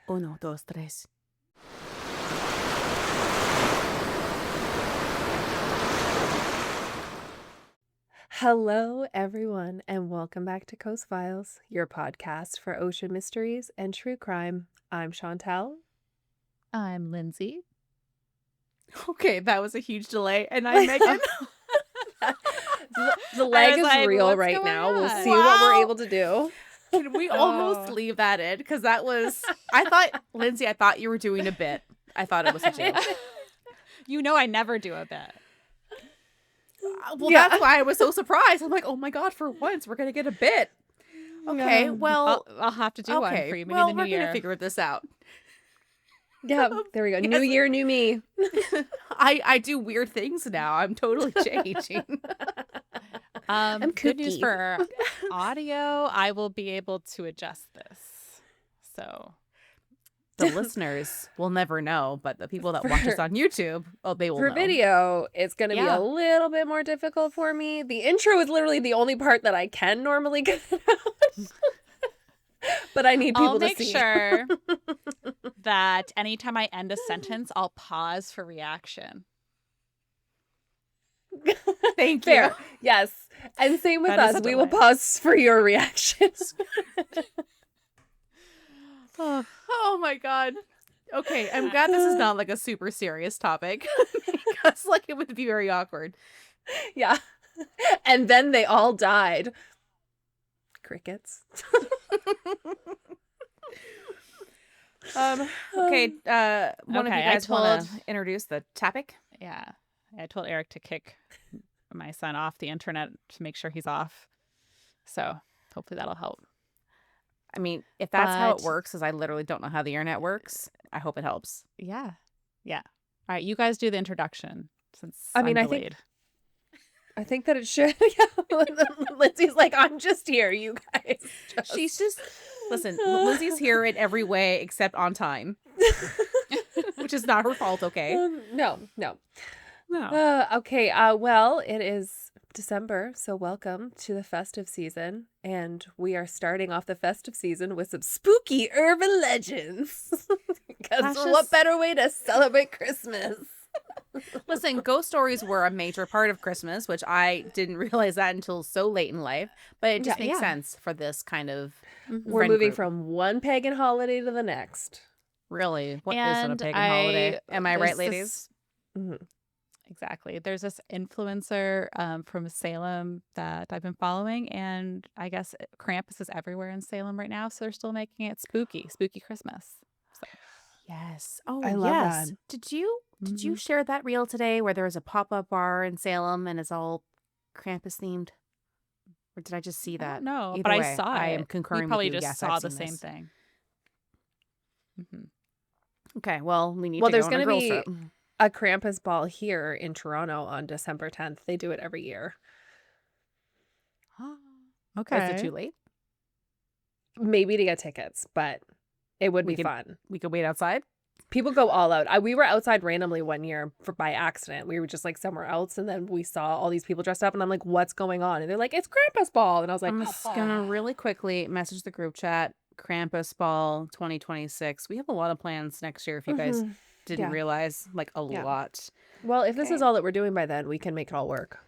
Uno, dos, tres. Hello, everyone, and welcome back to Coast Files, your podcast for ocean mysteries and true crime. I'm Chantel. I'm Lindsay. Okay, that was a huge delay. And I'm Megan. The lag is like, real what's right going now. We'll on? see what we're Wow. able to do. Can we almost leave that in? Because that was, Lindsay, I thought you were doing a bit. I thought it was a joke. You know I never do a bit. Well, Yeah. that's why I was so surprised. I'm like, oh my God, for once, we're going to get a bit. Okay, Yeah. well, I'll have to do one okay. for you. Maybe Well, in the we're new going to year. figure this out. Yeah, there we go. New Yes. year, new me. I do weird things now. I'm totally changing. I'm Good news kooky. for audio. I will be able to adjust this. So The listeners will never know, but the people that watch us on YouTube, they will For know. video, it's going to be Yeah. a little bit more difficult for me. The intro is literally the only part that I can normally get out. But I need people I'll to make see. sure that anytime I end a sentence, I'll pause for reaction. Thank Fair. you. Yes. And same with That is us. a We will delay. pause for your reactions. Oh my God. Okay, I'm glad this is not like a super serious topic because like it would be very awkward. Yeah. And then they all died. Crickets. Okay, one of you Okay, guys want to introduce the topic? Yeah. I told Eric to kick my son off the internet to make sure he's off. So hopefully that'll help. I mean, if that's how it But- works, because I literally don't know how the internet works, I hope it helps. Yeah. Yeah. All right. You guys do the introduction since I mean, I'm I think- delayed. I think that it should. Yeah. Lindsay's like, I'm just here, you guys. She's just listen. Lizzie's here in every way except on time, which is not her fault. Okay. No. No. Okay. Well, it is December, so welcome to the festive season, and we are starting off the festive season with some spooky urban legends. Because That's what just- better way to celebrate Christmas? Listen, ghost stories were a major part of Christmas, which I didn't realize that until so late in life. But it just Yeah, makes yeah. sense for this kind of We're friend moving group. from one pagan holiday to the next. Really. What is it, a And pagan holiday? Am I there's right, ladies? this- Mhm. Exactly. There's this influencer from Salem that I've been following, and I guess Krampus is everywhere in Salem right now, so they're still making it spooky Christmas. Yes. Oh, I love yes. that. Did you Mhm. share that reel today where there was a pop-up bar in Salem and it's all Krampus themed? Or did I just see I that? don't know, Either but I way, saw I am it. concurring You with probably you. just Yes, saw I've the seen same this. thing. Mhm. Okay, well, we need Well, to there's go on a gonna girls be trip. a Krampus ball here in Toronto on December 10th. They do it every year. Okay. Is it too late? Maybe to get tickets, but it would We be can- fun. We could wait outside. People go all out. We were outside randomly one year by accident. We were just like somewhere else, and then we saw all these people dressed up, and I'm like, "What's going on?" And they're like, "It's Krampus ball," and I was like, I'm just gonna really quickly message the group chat. Krampus Ball 2026. We have a lot of plans next year. If you guys Mhm. didn't Yeah. realize, like a Yeah. lot. Well, if this is Okay. all that we're doing by then, we can make it all work.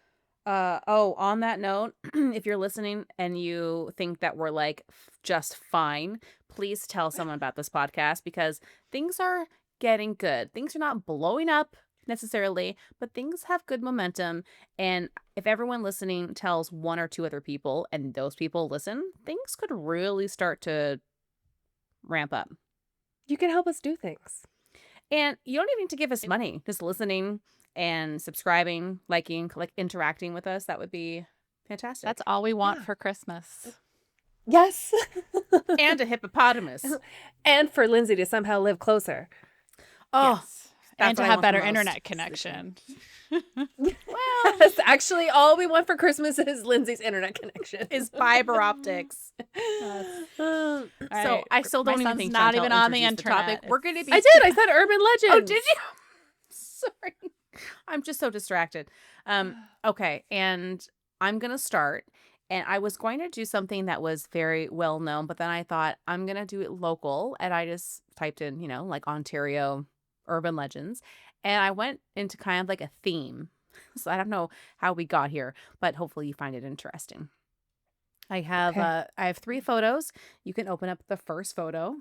On that note, if you're listening and you think that we're like just fine, please tell someone about this podcast because things are getting good. Things are not blowing up necessarily, but things have good momentum. And if everyone listening tells one or two other people and those people listen, things could really start to ramp up. You can help us do things. And you don't even need to give us money. Just listening and subscribing, liking, like interacting with us. That would be fantastic. That's all we want Yeah. for Christmas. Yes. And a hippopotamus. And for Lindsay to somehow live closer. Oh, Yes. that's And to what I have want the better most. internet connection. well, Yes, actually, all we want for Christmas is Lindsay's internet connection. is fiber optics. Uh, So I still don't My even son's think not Chantel even on the introduced topic. internet. We're going to be. I did. I said urban legends. Oh, did you? Sorry. I'm just so distracted. Okay, and I'm gonna start, And I was going to do something that was very well known, but then I thought I'm going to do it local. And I just typed in, like Ontario urban legends. And I went into kind of like a theme. So I don't know how we got here, but hopefully you find it interesting. I have Okay. 3 photos. You can open up the first photo.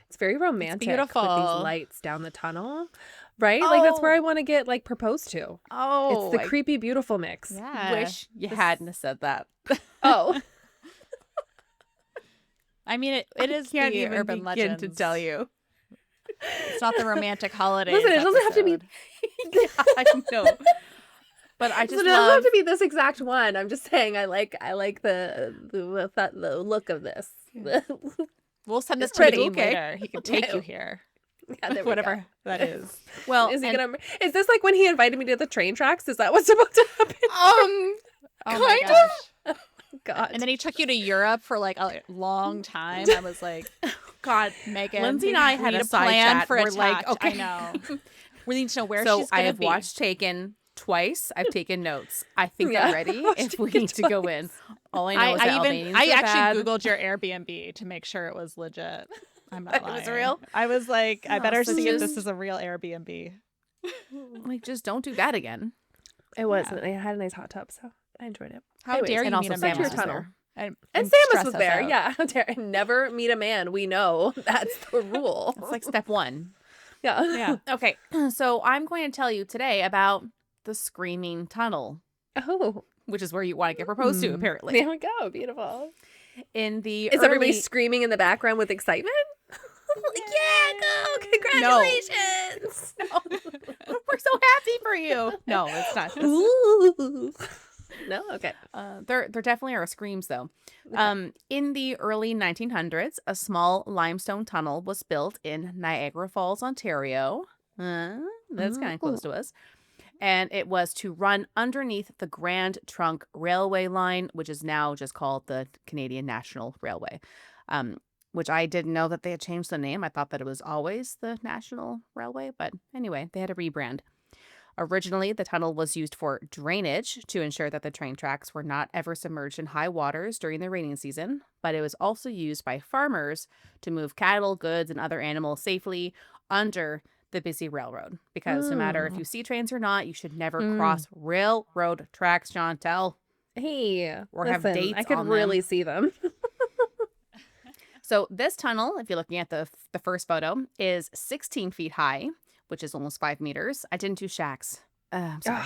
It's very romantic with these beautiful. lights down the tunnel, right? Like that's where I want to get like proposed to. It's the I creepy beautiful mix. Yeah. wish you hadn't have said that. Oh, I mean, it is Can't the even urban begin legends. to tell you. It's not the romantic holidays. listen, it doesn't have to be. episode. I know. But I It just doesn't have love to be this exact one. I'm just saying I like the look of this. We'll send this It's to the pretty. dean Okay. later. He can take Okay. you here. Yeah, there we Whatever go. that is. well, Is he and- gonna? Is this like when he invited me to the train tracks? Is that what's about to happen? Oh my Kind gosh. God. And then he took you to Europe for like a long time. I was like, God, Megan, Lindsay and I we had need a side plan chat. for We're a like, tact. okay. I know. We need to know where So she's I gonna have be. watched Taken twice. I've taken notes. I think Yeah. I'm ready Watched if we Taken need to go in. All I know is that I Albanians I are actually bad. Googled your Airbnb to make sure it was legit. I'm not It lying. was real? I was like, I No, better so see if just- this is a real Airbnb. Like, just don't do that again. It was. Yeah. And I had a nice hot tub, so I enjoyed it. How Anyways, dare you and meet also a Samus man? was was tunnel. there. And And stress Samus was us there. out. Yeah. How dare never meet a man. We know that's the rule. It's like step 1. yeah. Yeah. Okay, so I'm going to tell you today about the Screaming Tunnel, Oh, which is where you want to get proposed to, apparently. there we go. Beautiful. In the Is everybody early- screaming in the background with excitement? Yeah, go! Congratulations! We're so happy for you. No, it's not. Ooh. No, okay. There definitely are screams though. In the early 1900s, a small limestone tunnel was built in Niagara Falls, Ontario. That's kind of close to us. And it was to run underneath the Grand Trunk Railway line, which is now just called the Canadian National Railway. Which I didn't know that they had changed the name. I thought that it was always the National Railway, but anyway, they had a rebrand. Originally, the tunnel was used for drainage to ensure that the train tracks were not ever submerged in high waters during the rainy season, but it was also used by farmers to move cattle, goods, and other animals safely under the busy railroad. Because no matter if you see trains or not, you should never cross railroad tracks, Chantel. Hey, Or have listen, dates I could on really them. see them. So this tunnel, if you're looking at the first photo, is 16 feet high, which is almost 5 meters. I didn't do shacks. I'm sorry.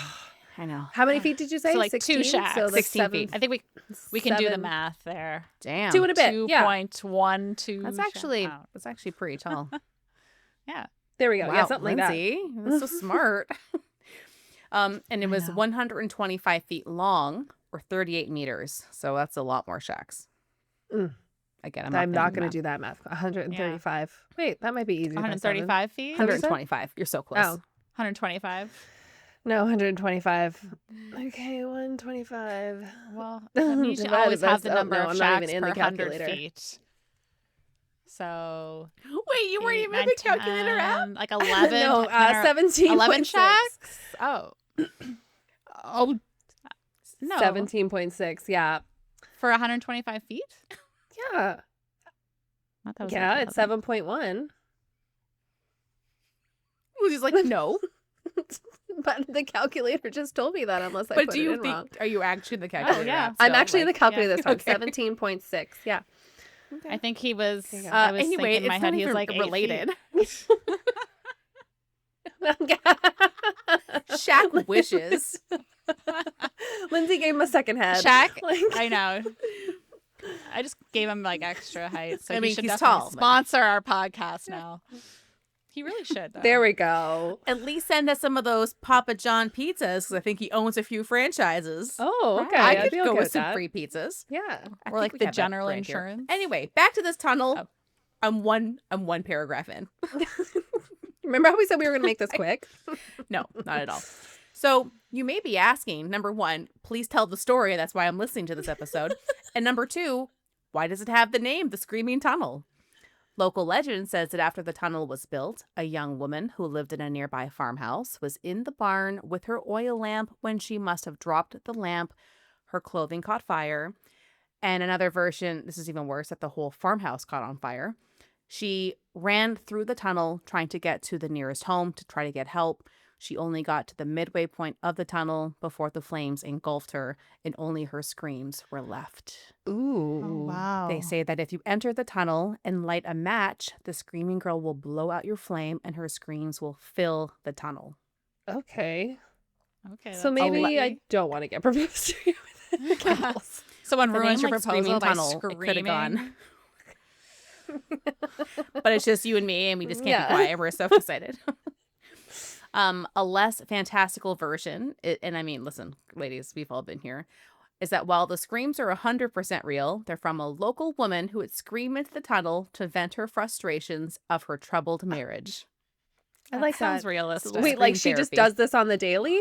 I know. How many feet did you say? So like 16? two shacks. So like 16 feet. I think we can do the 7. math there. Damn. 2 and a bit. Yeah. 2.12. That's actually pretty tall. Yeah. There we go. Wow, Yeah, something Lindsay, that's so smart. And it was know. 125 feet long, or 38 meters. So that's a lot more shacks. Mm. Again, like that. I'm not going to do do that math. 135. Wait, that might be easy. 135 feet? 125. You're so close. Oh. 125. No, 125. Okay, 125. Well, I mean, you should Divided always by have the s- oh, number no, of I'm not shacks even in per the 100 calculator. feet. So Wait, you weren't 8, even 9, in the calculator app? 10, like 11. No, 17. 11 shacks? Oh. Oh. No. 17.6. Yeah. For 125 feet? Yeah. I thought it was Yeah, like it's 11. 7.1. He's like, no. But the calculator just told me that unless I But put do it you in think, wrong. are you actually in the calculator yeah. app I'm still? actually in the Like, calculator this time. okay. 17.6. Yeah. I think he was. Okay. I was anyway, thinking in my it's head not he was even like 8 related. feet. Shaq wishes. Lindsay gave him a second head. Shaq? Like, I know. I just gave him like extra height, so I he mean, should he's definitely tall, but- sponsor our podcast now. He really should. Though. there we go. At least send us some of those Papa John pizzas because I think he owns a few franchises. Oh, okay. I I'd could be go okay with with some that. free pizzas. Yeah. I Or think like we the have that general right here. insurance. Anyway, back to this tunnel. Oh. I'm one paragraph in. Remember how we said we were going to make this quick? No, not at all. So you may be asking, number 1, please tell the story. That's why I'm listening to this episode. And number 2, why does it have the name, the Screaming Tunnel? Local legend says that after the tunnel was built, a young woman who lived in a nearby farmhouse was in the barn with her oil lamp when she must have dropped the lamp. her clothing caught fire. And another version, this is even worse, that the whole farmhouse caught on fire. She ran through the tunnel trying to get to the nearest home to try to get help. She only got to the midway point of the tunnel before the flames engulfed her, and only her screams were left. Oh, Ooh. wow. They say that if you enter the tunnel and light a match, the screaming girl will blow out your flame and her screams will fill the tunnel. Okay. Okay. So that's maybe I creepy. don't want to get proposed to with candles. Someone The ruins name, your like, proposal Screaming by Tunnel, it coulda gone. screaming. But it's just you and me, and we just can't Yeah. be quiet. We're so excited. A less fantastical version, and I mean, listen, ladies, we've all been here, is that while the screams are 100% real, they're from a local woman who would scream into the tunnel to vent her frustrations of her troubled marriage. I like Sounds that. realistic. Wait, Scream like she just therapy. does this on the daily?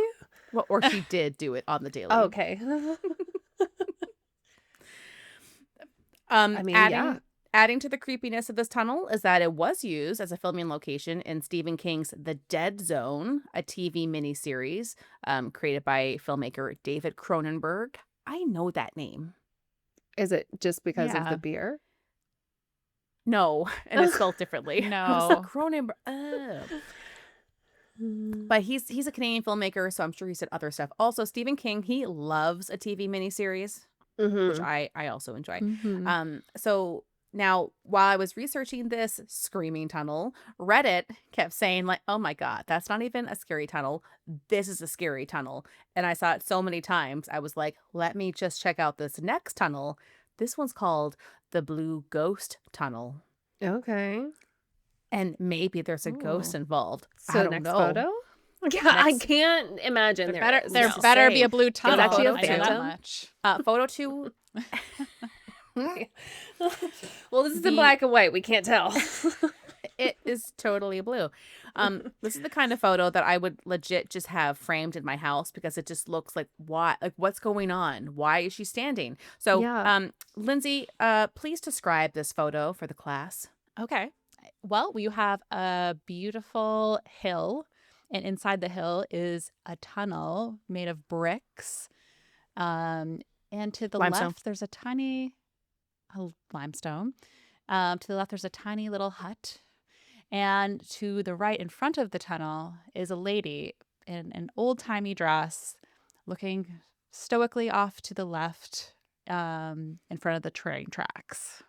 Well, or she did do it on the daily. Oh, okay. I mean, yeah. Adding to the creepiness of this tunnel is that it was used as a filming location in Stephen King's The Dead Zone, a TV miniseries created by filmmaker David Cronenberg. I know that name. Is it just because of Yeah. the beer? No, and it's spelled differently. I was like, No. Cronenberg. But he's a Canadian filmmaker, so I'm sure he said other stuff. Also, Stephen King, he loves a TV miniseries, which Mm-hmm. I also enjoy. Mhm. So now, while I was researching this screaming tunnel, Reddit kept saying, like, oh my God, that's not even a scary tunnel. This is a scary tunnel. And I saw it so many times. I was like, let me just check out this next tunnel. This one's called the Blue Ghost Tunnel. Okay. And maybe there's a ghost Ooh. involved. I So don't next know. photo? Yeah, I Next- can't imagine There there better is. there No. better be Same. a blue tunnel. actually a I know that phantom? much. Photo 2. Well, this is in The- black and white. We can't tell. It is totally blue. This is the kind of photo that I would legit just have framed in my house because it just looks like what's going on? Why is she standing? So, Yeah. Lindsay, please describe this photo for the class. Okay. Well, you have a beautiful hill, and inside the hill is a tunnel made of bricks. And to the Limestone. left, there's a limestone. To the left, there's a tiny little hut. And to the right, in front of the tunnel, is a lady in an old-timey dress looking stoically off to the left in front of the train tracks.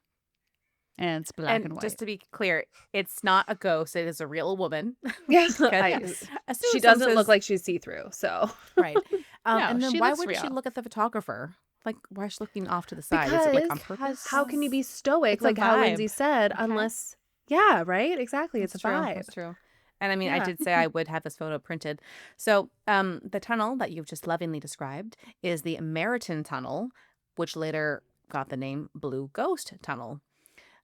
And it's black and white. Just to be clear, it's not a ghost. It is a real woman. Yeah. Because as soon She as someone doesn't look says- like she's see-through, so. right. No, And then she why looks would she real. look at the photographer? Like, why is she looking off to the side? Is it like on Because purpose? how can you be stoic, It's a like how Lindsay vibe. said, Okay. unless, yeah, right? Exactly. It's That's a true. vibe. That's true. And I mean, I Yeah. did say I would have this photo printed. So the tunnel that you've just lovingly described is the Meriton Tunnel, which later got the name Blue Ghost Tunnel.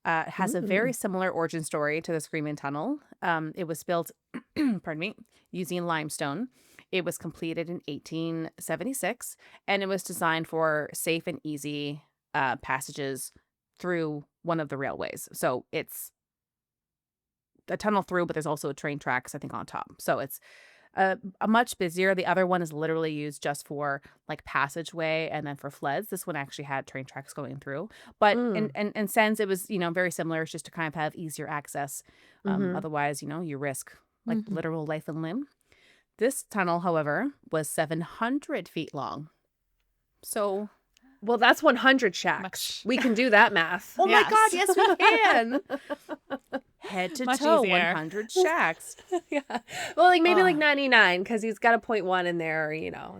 It has a very similar origin story to the Screaming Tunnel. It was built, pardon me, using limestone. It was completed in 1876, and it was designed for safe and easy passages through one of the railways. So it's a tunnel through, but there's also a train tracks, I think, on top. So it's a much busier. The other one is literally used just for like passageway and then for floods. This one actually had train tracks going through. But in sense, it was, very similar. It's just to kind of have easier access. Otherwise, you risk like Mhm. literal life and limb. This tunnel, however, was 700 feet long. So, Well, that's 100 shacks. Much- We can do that math. oh my God, Yes. yes, we can. Head to Much toe, easier. 100 shacks. Yeah. Well, like maybe like Ugh. 99 because he's got a 0.1 in there,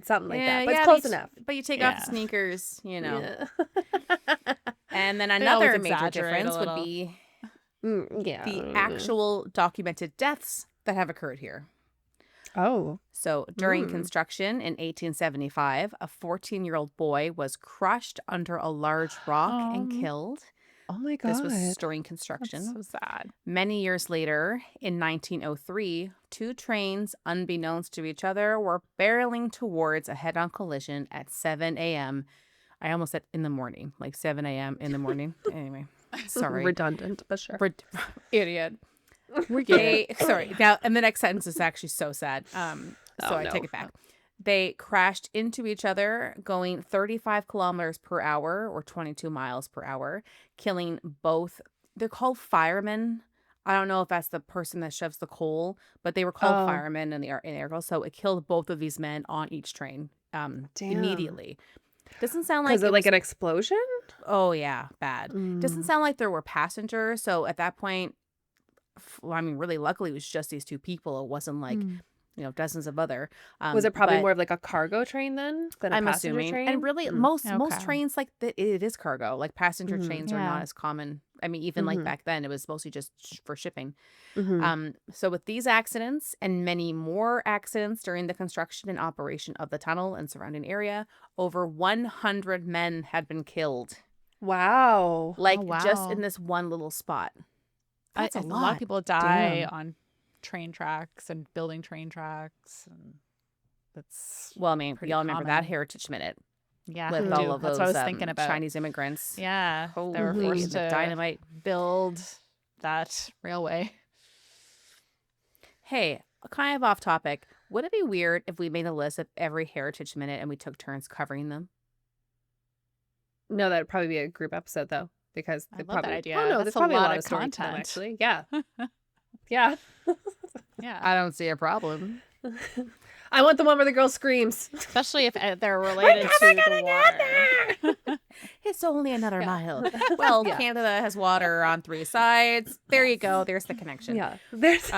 something like that. But it's but close you- enough. But you take off Yeah. the sneakers, Yeah. And then always another major exaggerate a difference would little. be Yeah. the actual documented deaths that have occurred here. Oh. So during construction in 1875, a 14-year-old boy was crushed under a large rock and killed. Oh my God. This was during construction. That's so sad. Many years later, in 1903, two trains, unbeknownst to each other, were barreling towards a head-on collision at 7 a.m. I almost said in the morning, like 7 a.m. in the morning. Anyway, sorry. Redundant, but sure. Idiot. We get Sorry. Now, and the next sentence is actually so sad. So I no. take it back. They crashed into each other going 35 kilometers per hour or 22 miles per hour, killing both. They're called firemen. I don't know if that's the person that shoves the coal, but they were called Oh, firemen in the article. So it killed both of these men on each train damn. immediately. Doesn't sound Because like of it like was. an explosion? Oh, yeah, bad. Doesn't Mm. sound like there were passengers. So at that point, well, I mean, really, luckily, it was just these two people. It wasn't like, Mm. dozens of other. Was it probably But more of like a cargo train then than a I'm passenger assuming, and train? really, Mm. most Okay. trains like that, it is cargo. Like passenger Mm-hmm. trains are not Yeah. as common. I mean, even like Mm-hmm. back then, it was mostly just for shipping. Mm-hmm. So with these accidents and many more accidents during the construction and operation of the tunnel and surrounding area, over 100 men had been killed. Wow. Like Oh, just in wow. this one little spot. That's a A lot of lot. people die Damn. on train tracks and building train tracks, and that's Well, I mean, pretty y'all remember that common. Heritage Minute Yeah, with I all do. of That's what I those was thinking about. Chinese immigrants. Yeah, they were Holy, forced and the to dynamite. build that railway. Hey, kind of off topic. Would it be weird if we made a list of every Heritage Minute and we took turns covering them? No, that'd probably be a group episode though, because I they love that probably. idea. Oh no, That's there's a probably a lot lot of of stories to them content. actually. Yeah, yeah. Yeah, I don't see a problem. I want the one where the girl screams. especially if they're We're related never to the gonna get water. there. It's only another Yeah. mile. Well, Yeah. Canada has water on 3 sides. There you Yes. go. There's the connection. Yeah, there's.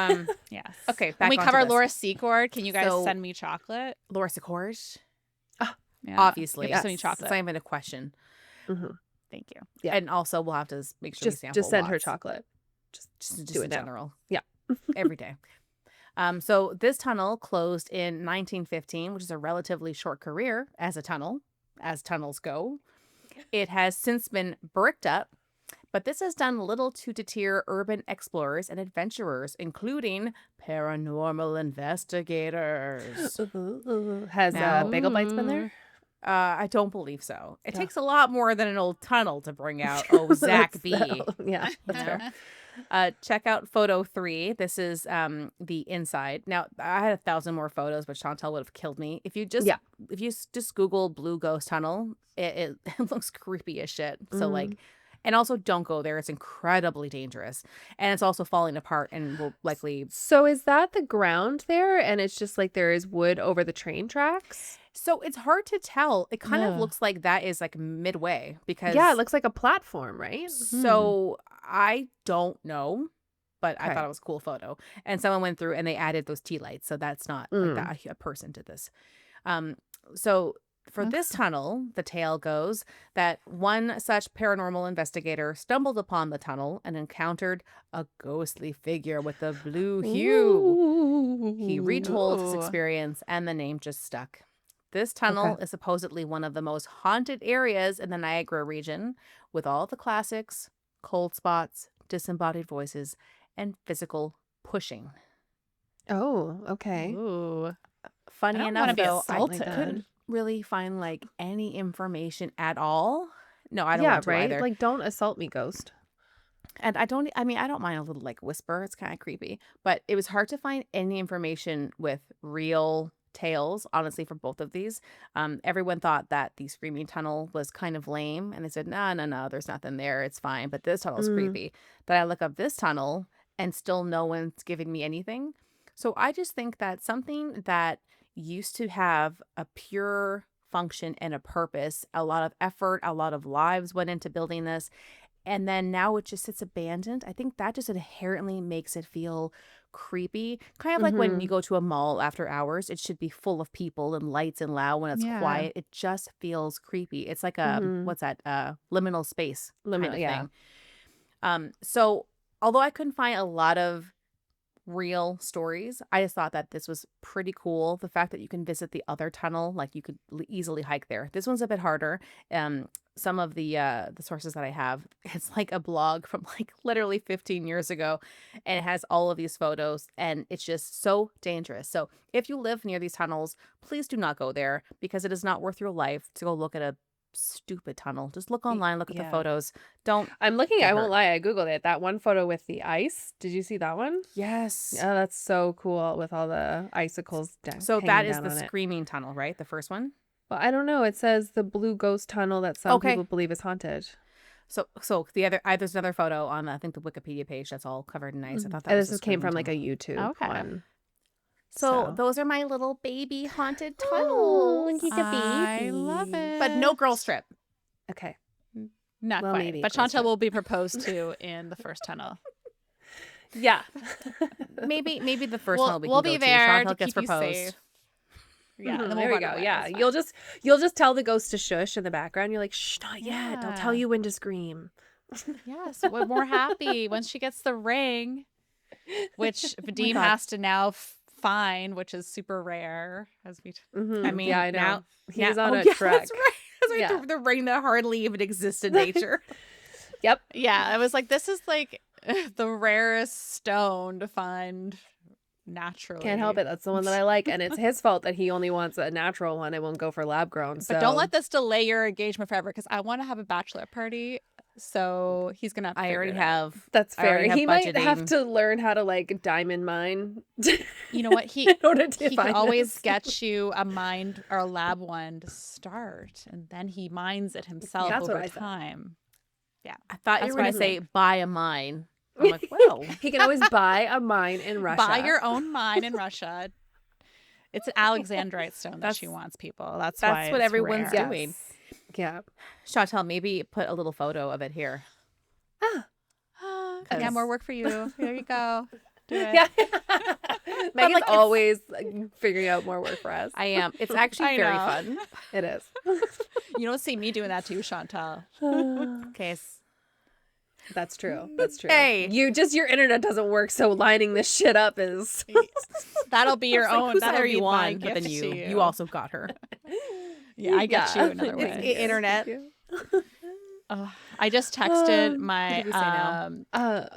Yes. Okay, When back we onto cover this. Laura Secord, can you guys So- send me chocolate? Laura Secours, Yeah. obviously. You have to send me It's not chocolate. even a question. Mhm. Thank you. Yeah. And also, we'll have to make sure we sample Just send her lots. chocolate. Just do it in now. general. Yeah. Every day. So this tunnel closed in 1915, which is a relatively short career as a tunnel, as tunnels go. It has since been bricked up, but this has done little to deter urban explorers and adventurers, including paranormal investigators. Has Now- Bagel Bites been there? I don't believe so. It Yeah. takes a lot more than an old tunnel to bring out, Zach B. Yeah, that's fair. Check out photo 3. This is the inside. Now, I had 1,000 more photos, but Chantal would have killed me. If you just Yeah. just Google Blue Ghost Tunnel, it it looks creepy as shit. So Mhm. like, and also don't go there. It's incredibly dangerous, and it's also falling apart and will likely. So is that the ground there, and it's just like there is wood over the train tracks? So it's hard to tell. It kind of Ugh. looks like that is like midway because Yeah, it looks like a platform, right? So I don't know, but I Okay. thought it was a cool photo. And someone went through and they added those tea lights. So that's not like that a person did this. So for this tunnel, the tale goes that one such paranormal investigator stumbled upon the tunnel and encountered a ghostly figure with a blue hue. He retold his Ooh. experience and the name just stuck. This tunnel is supposedly one of the most haunted areas in the Niagara region, with all the classics, cold spots, disembodied voices, and physical pushing. Oh, okay. Ooh. Funny I don't enough, wanna be though, assaulted. I couldn't really find like any information at all. No, I don't Yeah, want to right? either. Like, don't assault me, ghost. And I don't mind a little like whisper. It's kind of creepy, but it was hard to find any information with real tales, honestly, for both of these. Everyone thought that the screaming tunnel was kind of lame, and they said, no, there's nothing there. It's fine. But this tunnel's creepy. Then I look up this tunnel and still no one's giving me anything. So I just think that something that used to have a pure function and a purpose, a lot of effort, a lot of lives went into building this, and then now it just sits abandoned. I think that just inherently makes it feel creepy. Kind of like when you go to a mall after hours, it should be full of people and lights and loud. When it's Yeah. quiet, it just feels creepy. It's like a what's that? Liminal space kind of yeah. thing. So although I couldn't find a lot of real stories, I just thought that this was pretty cool. The fact that you can visit the other tunnel, like you could easily hike there. This one's a bit harder. Some of the sources that I have, it's like a blog from like literally 15 years ago, and it has all of these photos, and it's just so dangerous. So if you live near these tunnels, please do not go there because it is not worth your life to go look at a stupid tunnel. Just look online, look at the photos. Don't I'm looking. get I won't hurt. lie. I googled it. That one photo with the ice. Did you see that one? Yes. Oh, that's so cool with all the icicles So that hanging is down the on it. screaming tunnel, right? The first one. Well, I don't know. It says the blue ghost tunnel that some Okay. people believe is haunted. So the other there's another photo on I think the Wikipedia page that's all covered in ice. I thought that And was this the came screaming from like a tunnel. YouTube Okay. one. So those are my little baby haunted Oh, tunnels. look at the I love baby. it. But no girl strip. Okay. Not Well, quite. maybe But girls Chantel trip. will be proposed to in the first tunnel. Yeah. Maybe the first one we we'll can be go there to. to Chantel gets keep you proposed. safe. Yeah, and then there we'll we run go. away. Yeah. It's You'll just tell the ghost to shush in the background. You're like, shh, not yet. I'll tell Yeah. you when to scream. Yes, we're more happy once she gets the ring, which Vadim God. has to now find, which is super rare. As we, I mean, yeah, I know. now He's now- on a yeah, trek. That's right. That's right. Yeah. The ring that hardly even exists in nature. Yep. yeah, I was like, this is like the rarest stone to find naturally. Can't help it. That's the one that I like. And it's his fault that he only wants a natural one. It won't go for lab grown. So But don't let this delay your engagement forever, because I want to have a bachelor party. So he's gonna. Have to I figure already it out. have. That's I already fair. have He might have budgeting. to learn how to like diamond mine You know what? He in order to he find can always this. get you a mind or a lab one to start, and then he mines it himself That's what over I said. time. I thought you That's were going what to I say buy a mine. I'm like, well, He can always buy a mine in Russia. Buy your own mine in Russia. It's an Alexandrite stone that she That's- wants, people. That's that's why what it's everyone's rare. doing. Yeah. Chantel, maybe put a little photo of it here. Yeah, 'Cause- more work for you. There you go. Do it. Yeah. Megan's like, it's- always figuring out more work for us. I am. It's actually I very know. fun. It is. You don't see me doing that to you, Chantal. Okay. That's true. That's true. Hey. Your internet doesn't work, so lining this shit up is That'll be your It's like, own. who's That'll there be you my won, but gift then to you also got her. Yeah, I get you another It's way. internet. I just texted What my did we say now?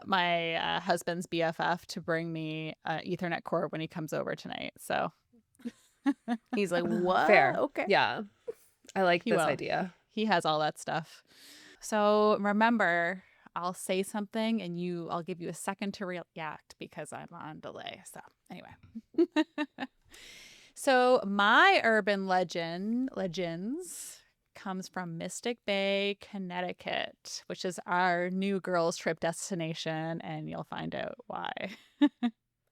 my husband's BFF to bring me an Ethernet cord when he comes over tonight. So He's like, what? fair. Okay. Yeah. I like He this will. idea. he has all that stuff. So remember, I'll say something and I'll give you a second to react because I'm on delay. So anyway. So my urban legends comes from Mystic Bay, Connecticut, which is our new girls trip destination, and you'll find out why.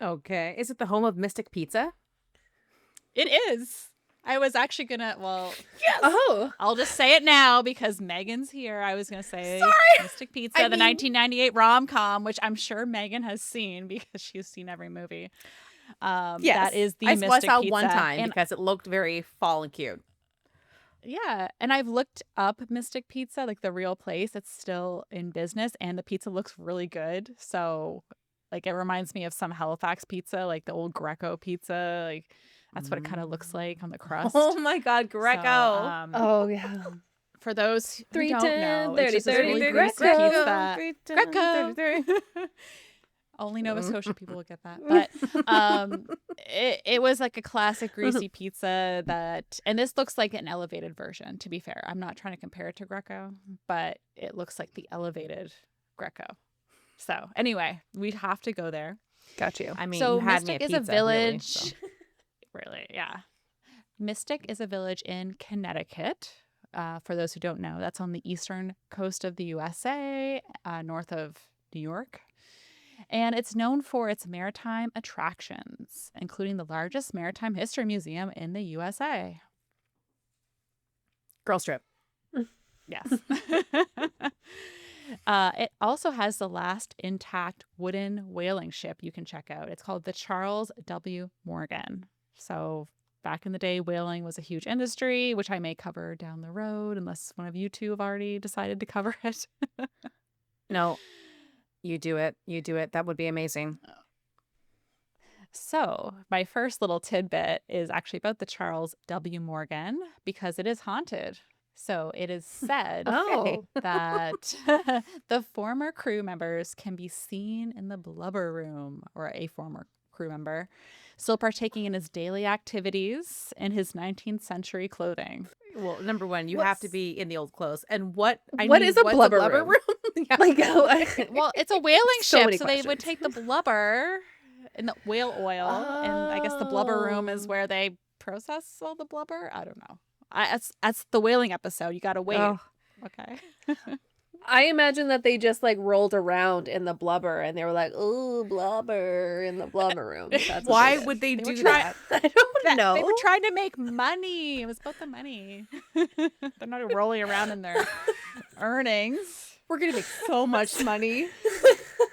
Okay. Is it the home of Mystic Pizza? It is. I was actually gonna, Yes. Oh. I'll just say it now because Megan's here. I was gonna say Sorry. Mystic Pizza, I the mean- 1998 rom-com, which I'm sure Megan has seen because she's seen every movie. Yes. That is the I Mystic saw Pizza. one time And because it looked very fall and cute. yeah, and I've looked up Mystic Pizza, like the real place. It's still in business, and the pizza looks really good. So, like, it reminds me of some Halifax pizza, like the old Greco pizza. Like, that's what it kind of looks like on the crust. Oh my God, Greco. So, Oh yeah. for those who 310, don't know, it's just this 30, really 30, greasy Greco. pizza. Only Nova Scotia people will get that. But it was like a classic greasy pizza and this looks like an elevated version, to be fair. I'm not trying to compare it to Greco, but it looks like the elevated Greco. So anyway, we'd have to go there. Got you. I mean, So you had Mystic me is at a pizza, really, village. so. Really, yeah. Mystic is a village in Connecticut. For those who don't know, that's on the eastern coast of the USA, north of New York. And it's known for its maritime attractions, including the largest maritime history museum in the USA. Girls trip. Yes. It also has the last intact wooden whaling ship you can check out. It's called the Charles W. Morgan. So back in the day, whaling was a huge industry, which I may cover down the road, unless one of you two have already decided to cover it. No, you do it. You do it. That would be amazing. So my first little tidbit is actually about the Charles W. Morgan because it is haunted. So it is said Oh. that the former crew members can be seen in the blubber room, or a former crew member, still partaking in his daily activities in his 19th century clothing. Well, number one, you have to be in the old clothes. And what's is a what's blubber a blubber room? room? Yeah. Like, Well, it's a whaling So ship, many so they would questions. take the blubber and the whale oil, and I guess the blubber room is where they process all the blubber. I don't know. That's the whaling episode. You gotta wait. Oh. Okay. I imagine that they just like rolled around in the blubber and they were like, "Ooh, blubber in the blubber room." That's Why what would they They do were trying- that? I don't know. They were trying to make money. It was about the money. They're not rolling around in their earnings. We're gonna make so much money.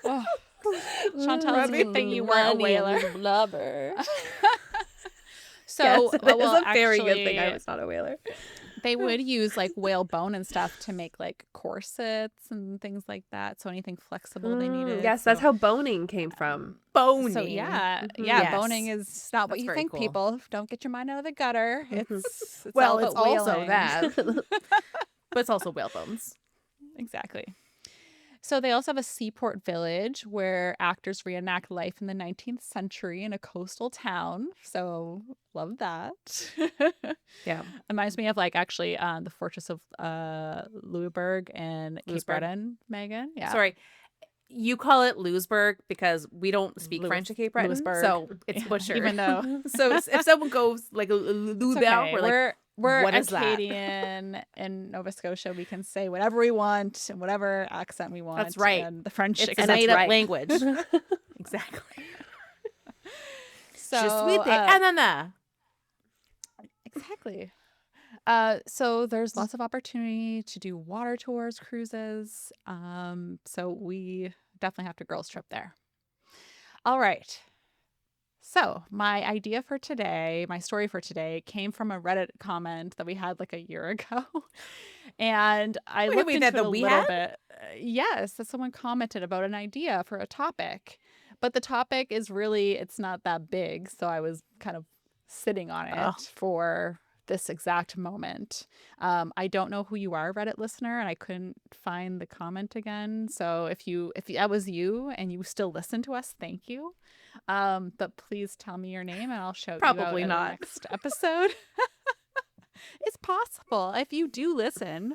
Oh. Chantal, it's a good thing you weren't a Money in whaler. the blubber. So, Yes, it well, is a very good thing I actually, was not a whaler. they would use like whale bone and stuff to make like corsets and things like that. So anything flexible they needed. Yes, that's how boning came from. Boning. So yeah, Mhm. yeah, Yes. boning is not what That's you very think, cool. people. Don't get your mind out of the gutter. It's Well, all it's about also whaling. that, but it's also whale bones. Exactly. So they also have a seaport village where actors reenact life in the 19th century in a coastal town. So love that. Yeah. Reminds me of like actually the Fortress of Louisbourg and Cape Louisbourg. Breton, Megan. Yeah. Sorry, you call it Louisbourg because we don't speak French at Cape Breton, Louisbourg. so it's Yeah, butchered. even though So if someone goes like Louisbourg, okay. we're like, we're what is that? Acadian in Nova Scotia. We can say whatever we want and whatever accent we want. That's right. And the French it's a accept made up right. language. Exactly. So Je suis de Canada. exactly. So there's lots of opportunity to do water tours, cruises. So we definitely have to girls trip there. All right. So my idea for today, my story for today, came from a Reddit comment that we had like a year ago, and I looked into it a little bit. Yes, that someone commented about an idea for a topic, but the topic is really it's not that big, so I was kind of sitting on it for this exact moment. I don't know who you are, Reddit listener, and I couldn't find the comment again. So if that was you and you still listen to us, thank you. But please tell me your name and I'll shout Probably you out not. in the next episode. It's possible. If you do listen,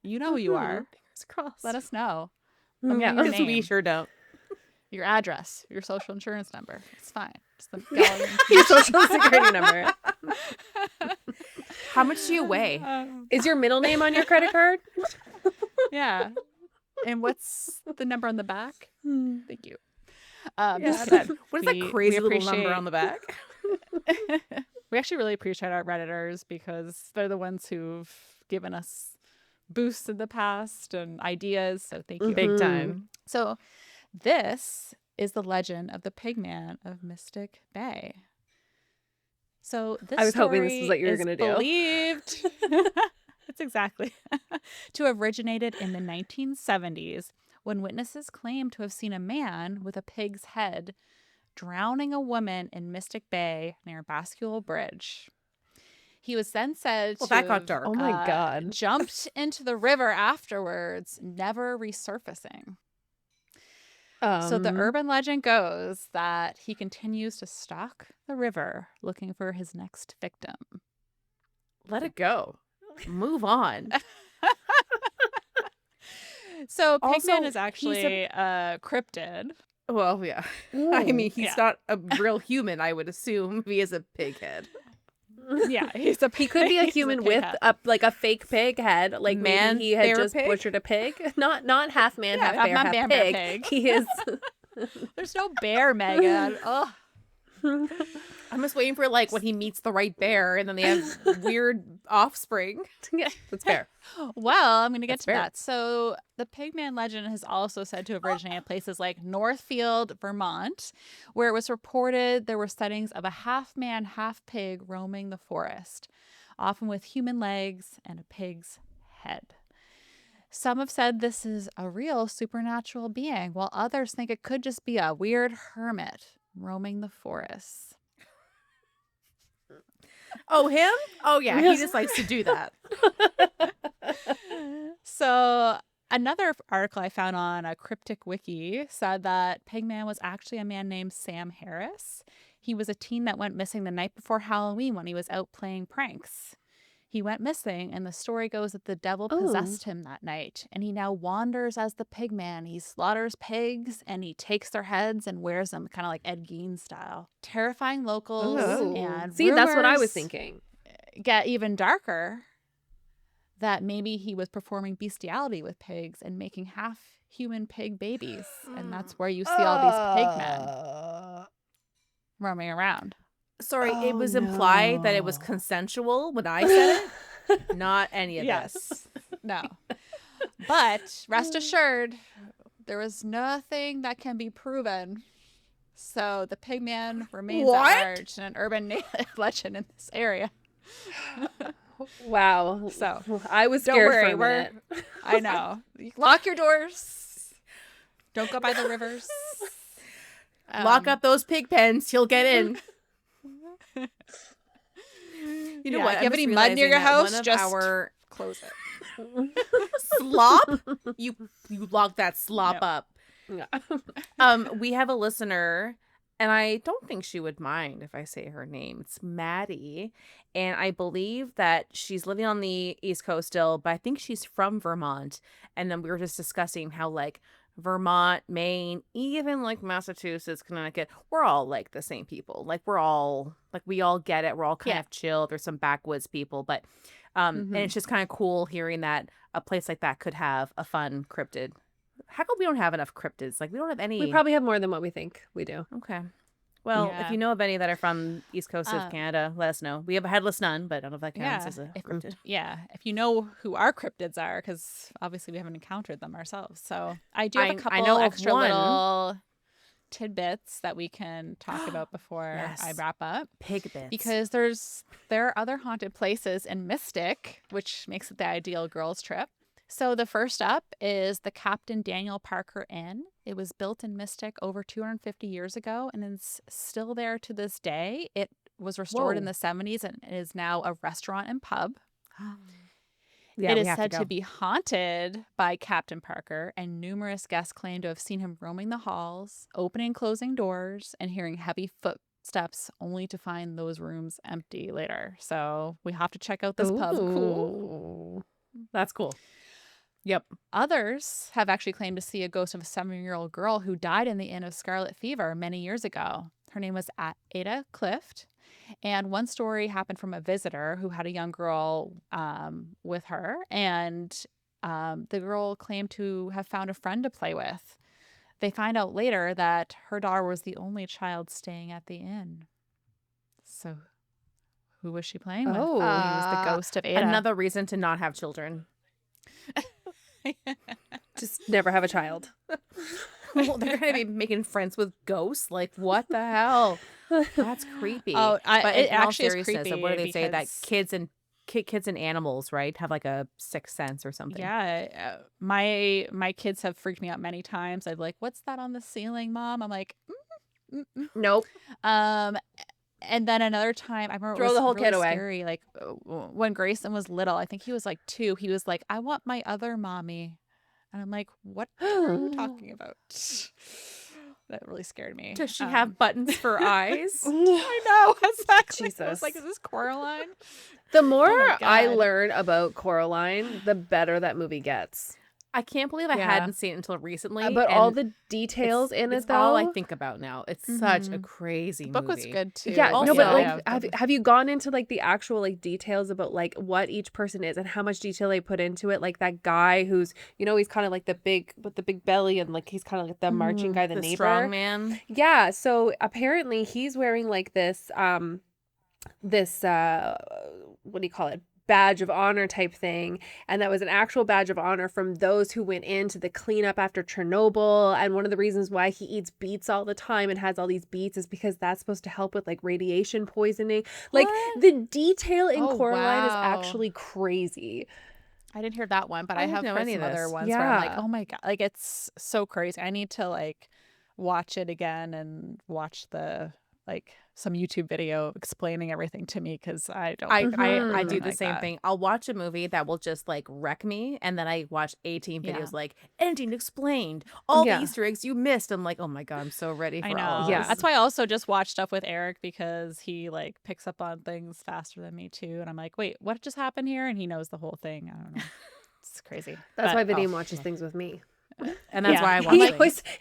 you know who you are. Fingers crossed. Let us know. Yeah. Your Because we name, sure don't. your address, your social insurance number. It's fine. Just the gallery. Your social security number. How much do you weigh? Is your middle name on your credit card? Yeah. And what's the number on the back? Thank you. Yeah, Just that- kidding. what is that We crazy little number appreciate- on the back? We actually really appreciate our Redditors because they're the ones who've given us boosts in the past and ideas. So thank you. Big time. So this is the legend of the Pigman of Mystic Bay. So this I was hoping this is story what you were is gonna do. Believed. It's exactly to have originated in the 1970s when witnesses claimed to have seen a man with a pig's head drowning a woman in Mystic Bay near Bascule Bridge. He was then said Well, to that got have, dark. Oh my God. jumped into the river afterwards, never resurfacing. So the urban legend goes that he continues to stalk the river looking for his next victim. Let it go. Move on. So Also, Pigman is he's actually a cryptid. Well, yeah. I mean, he's Yeah. not a real human, I would assume. He is a pig head. Yeah, he could be a he's human pig with head. a fake pig head. Like Man, maybe he had bear just pig? butchered a pig. Not half man, Yeah, half bear, not half man, bear, pig. pig. He is. There's no bear, Megan. Oh, I'm just waiting for like when he meets the right bear and then they have weird offspring. Yeah. That's fair. well, I'm going to get That's to fair. that. So the Pigman legend is also said to have originated places like Northfield, Vermont, where it was reported there were sightings of a half man, half pig roaming the forest, often with human legs and a pig's head. Some have said this is a real supernatural being, while others think it could just be a weird hermit roaming the forest. Oh, him? Oh, yeah. He just likes to do that. So Another article I found on a cryptic wiki said that Pigman was actually a man named Sam Harris. He was a teen that went missing the night before Halloween when he was out playing pranks. He went missing, and the story goes that the devil Oh. possessed him that night, and he now wanders as the Pigman. He slaughters pigs, and he takes their heads and wears them, kind of like Ed Gein style. Terrifying locals Ooh. and See, that's what I was rumors thinking. get even darker, that maybe he was performing bestiality with pigs and making half human pig babies, and that's where you see all these pigmen roaming around. Sorry, it Oh, was implied that it was no. consensual when I said it. Not any of this. No. But rest assured, there was nothing that can be proven. So the Pigman remains What? at large and an urban legend in this area. Wow. So I was don't scared worry, for a minute. I know. Lock your doors. Don't go by the rivers. Lock up those pig pens. He'll get in. You know Yeah, what? if I'm you have just any mud near realizing your that house, one of just our close it. slop. You lock that slop Yep. up. We have a listener, and I don't think she would mind if I say her name. It's Maddie, and I believe that she's living on the East Coast still, but I think she's from Vermont. And then we were just discussing how like Vermont, Maine, even like Massachusetts, Connecticut, we're all like the same people. Like we all get it. We're all kind Yeah. of chill. There's some backwoods people, but and it's just kind of cool hearing that a place like that could have a fun cryptid. How come we don't have enough cryptids? Like we don't have any. We probably have more than what we think we do. Okay. Well, Yeah. if you know of any that are from East Coast of Canada, let us know. We have a headless nun, but I don't know if that counts as a cryptid. If you know who our cryptids are, because obviously we haven't encountered them ourselves. So I do have a couple know of extra one. little tidbits that we can talk about before Yes. I wrap up. Pig bits. Because there are other haunted places in Mystic, which makes it the ideal girls' trip. So the first up is the Captain Daniel Parker Inn. It was built in Mystic over 250 years ago and is still there to this day. It was restored in Whoa. the 70s and is now a restaurant and pub. Yeah, It we is have said to to go. be haunted by Captain Parker, and numerous guests claim to have seen him roaming the halls, opening and closing doors, and hearing heavy footsteps, only to find those rooms empty later. So we have to check out this pub. Cool. That's cool. Yep. Others have actually claimed to see a ghost of a 7-year-old girl who died in the inn of scarlet fever many years ago. Her name was Ada Clift. And one story happened from a visitor who had a young girl with her. And the girl claimed to have found a friend to play with. They find out later that her daughter was the only child staying at the inn. So who was she playing with? Oh. He was the ghost of Ada. Another reason to not have children. Just never have a child. Well, they're going to be making friends with ghosts. Like, what the hell? That's creepy. Oh, but it in all actually is seriousness, creepy what do they say that because- kids and animals, right, have like a sixth sense or something? Yeah, my kids have freaked me out many times. I'd be like, "What's that on the ceiling, Mom?" I'm like, Nope. And then another time, I remember Throw it was the whole really kid away. scary. Like when Grayson was little, I think he was like 2. He was like, "I want my other mommy," and I'm like, "What are you talking about?" That really scared me. Does she have buttons for eyes? I know exactly. I was Jesus. like, "Is this Coraline?" The more my I God. learn about Coraline, the better that movie gets. I can't believe I Yeah. hadn't seen it until recently. But all and the details in it's it, though. all I think about now. It's such a Mhm. crazy The book was movie. good too. Yeah, no, Also- but Yeah. like, have you gone into like the actual like details about like what each person is and how much detail they put into it? Like that guy who's, he's kind of like the big with the big belly and like he's kind of like the marching guy, the The neighbor. strong man. Yeah, so apparently he's wearing like this what do you call it? Badge of honor type thing, and that was an actual badge of honor from those who went into the cleanup after Chernobyl. And one of the reasons why he eats beets all the time and has all these beets is because that's supposed to help with like radiation poisoning. Like What? the detail in Oh, Coraline is wow. actually crazy. I didn't hear that one, but I I didn't have know heard any some of other this. ones where I'm like, Yeah. oh my God, like it's so crazy. I need to like watch it again and watch the like some YouTube video explaining everything to me because I don't I remember I anything do the like same that. thing. I'll watch a movie that will just like wreck me, and then I watch 18 Yeah. videos like ending explained, all the Yeah. Easter eggs you missed. I'm like, oh my god, I'm so ready I for all of know. Yeah. this. That's why I also just watch stuff with Eric because he like picks up on things faster than me too. And I'm like, wait, what just happened here? And he knows the whole thing. I don't know. It's crazy. That's But why Vadim watches things with me. And that's Yeah. why I watch He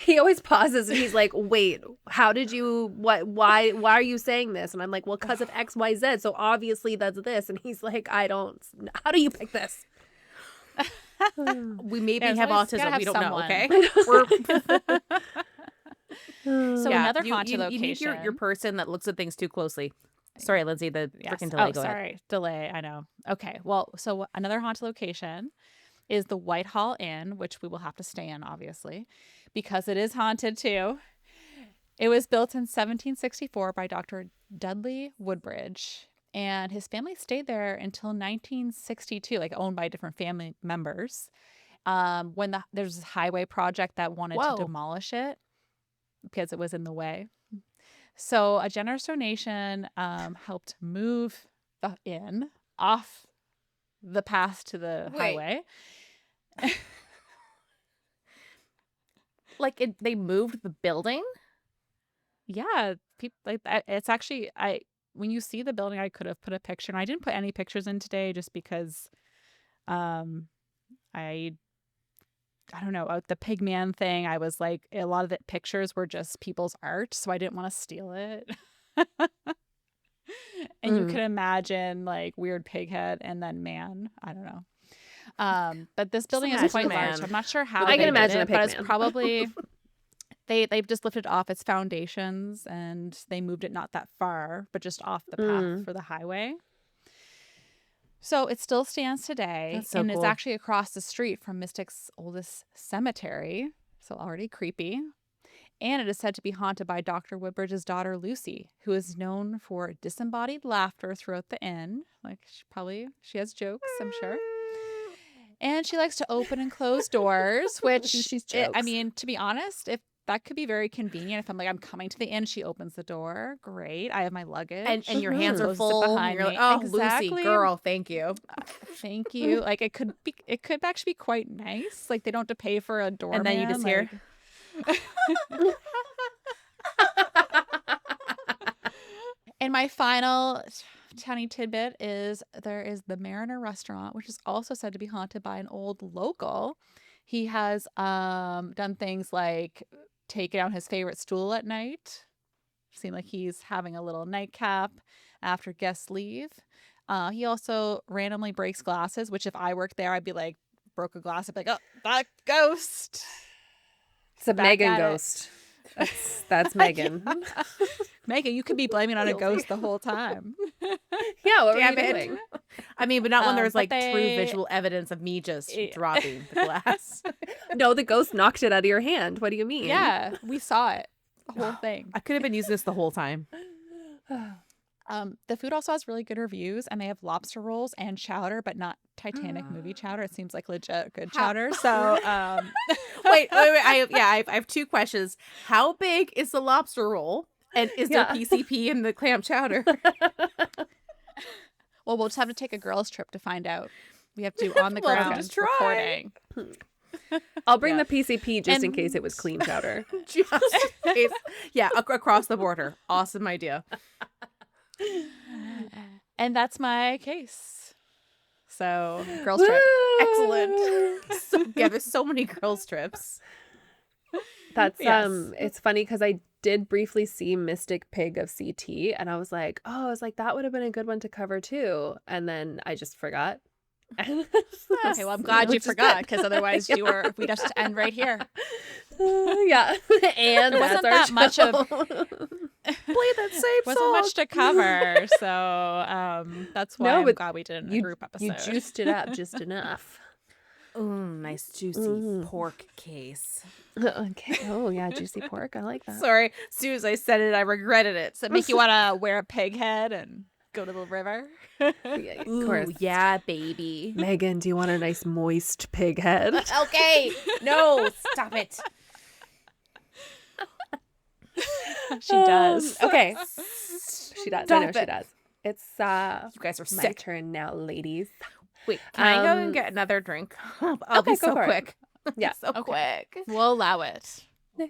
things. always pauses and he's like, "Wait, how did you? Why are you saying this?" And I'm like, "Well, because of X, Y, Z. So obviously that's this." And he's like, "I don't. How do you pick this?" We maybe there's have always gotta autism. have We don't someone. know. Okay, we're So yeah. another You, haunted you, location. you need your person that looks at things too closely. Sorry, Lindsay. The Yes. freaking delay. Oh, Go ahead. sorry. Delay. I know. Okay. Well, so another haunted location is the Whitehall Inn, which we will have to stay in, obviously, because it is haunted too. It was built in 1764 by Dr. Dudley Woodbridge, and his family stayed there until 1962, like owned by different family members. When there's this highway project that wanted Whoa. to demolish it because it was in the way. So a generous donation helped move the inn off the path to the Wait. highway. Like they moved the building. Yeah, people like it's actually when you see the building, I could have put a picture, and I didn't put any pictures in today just because I don't know, the Pigman thing. I was like, a lot of the pictures were just people's art, so I didn't want to steal it. And you can imagine like weird pig head and then man. I don't know. But this building is imagine quite a large. man. I'm not sure how I can they did imagine a it, but it's pig man. probably they've just lifted off its foundations and they moved it not that far, but just off the path for the highway. So it still stands today, That's so and cool. it's actually across the street from Mystic's oldest cemetery, so already creepy. And it is said to be haunted by Dr. Woodbridge's daughter, Lucy, who is known for disembodied laughter throughout the inn. Like, she has jokes, I'm sure. And she likes to open and close doors, which, She's I jokes. mean, to be honest, if that could be very convenient. If I'm like, I'm coming to the inn, she opens the door. Great. I have my luggage. And your hands are Closes it full. And behind you're like, me. oh, Exactly. Lucy, girl, thank you. Thank you. Like it could actually be quite nice. Like they don't have to pay for a doorman. And then you just hear. And my final tiny tidbit is there is the Mariner restaurant, which is also said to be haunted by an old local. He has done things like take down his favorite stool at night. Seem like he's having a little nightcap after guests leave. He also randomly breaks glasses, which if I worked there, I'd be like, broke a glass. I'd be like, oh, that ghost. It's a Back Megan at it. ghost. That's Megan. Megan, you could be blaming on a ghost the whole time. Yeah, what Damn were you it. doing? I mean, but not when there's but like true they- visual evidence of me just dropping the glass. No, the ghost knocked it out of your hand. What do you mean? Yeah, we saw it. The whole thing. I could have been using this the whole time. The food also has really good reviews, and they have lobster rolls and chowder, but not Titanic movie chowder. It seems like legit good chowder. So, Wait. I have two questions. How big is the lobster roll? And is there Yeah. PCP in the clam chowder? well, we'll just have to take a girls' trip to find out. We have to on the Well, ground just try. recording. I'll bring Yeah. the PCP just in And- case it was clean chowder. Just in case. Yeah, across the border. Awesome idea. And that's my case. So, girls' trip. Excellent. So, yeah, there's so many girls trips. That's Yes. it's funny because I did briefly see Mystic Pig of CT and I was like, that would have been a good one to cover too. And then I just forgot. Okay, well, I'm glad you Which is forgot good. because otherwise we'd have to end right here. Yeah. And There that's wasn't our that much of- show. Play that same Wasn't song. much to cover, so that's why No, I'm but glad we did a you, group episode. you juiced it up just enough. Nice juicy Mm. pork case. Okay. Oh yeah, juicy pork. I like that. Sorry, as soon as I said it, I regretted it. Does it make you want to wear a pig head and go to the river? Yeah, of Ooh, course. yeah, baby. Megan, do you want a nice moist pig head? Okay, no, stop it. She does. Okay. She does. I know Stop she it. does. It's You guys are my sick. turn now, ladies. Wait, can I go and Um, get another drink? I'll okay, be go so for it. quick. Yeah. So Okay. quick. We'll allow it. Do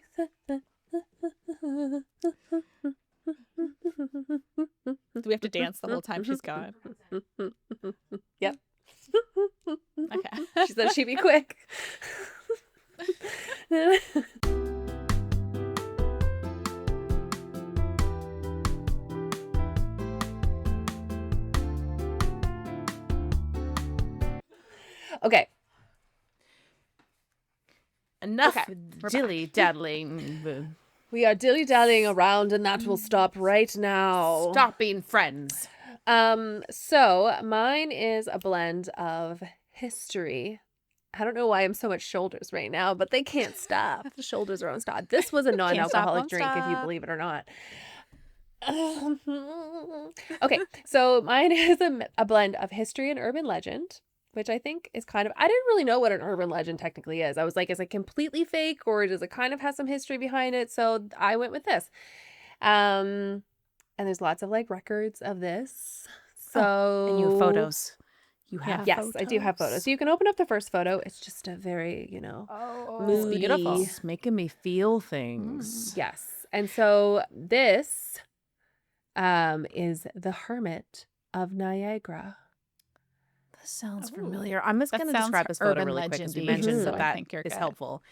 we have to dance the whole time she's gone? Yep. Okay. She said she'd be quick. Okay. Enough Okay, we're dilly daddling. We are dilly-dallying around and that will stop right now. Stop being friends. So mine is a blend of history. I don't know why I'm so much shoulders right now, but they can't stop. The shoulders are on stop. This was a non-alcoholic won't drink, if you stop. believe it or not. Okay, so mine is a blend of history and urban legend, which I think is kind of, I didn't really know what an urban legend technically is. I was like, is it completely fake or does it kind of have some history behind it? So I went with this. And there's lots of like records of this. So And you have photos. You have Yes, I do have photos. So you can open up the first photo. It's just a very, Oh, moody. beautiful. It's making me feel things. Yes. And so this is the Hermit of Niagara. This sounds Ooh. familiar. I'm just That going to sounds describe this photo urban really quick because we legendy, mentioned so that I that think you're is good. helpful.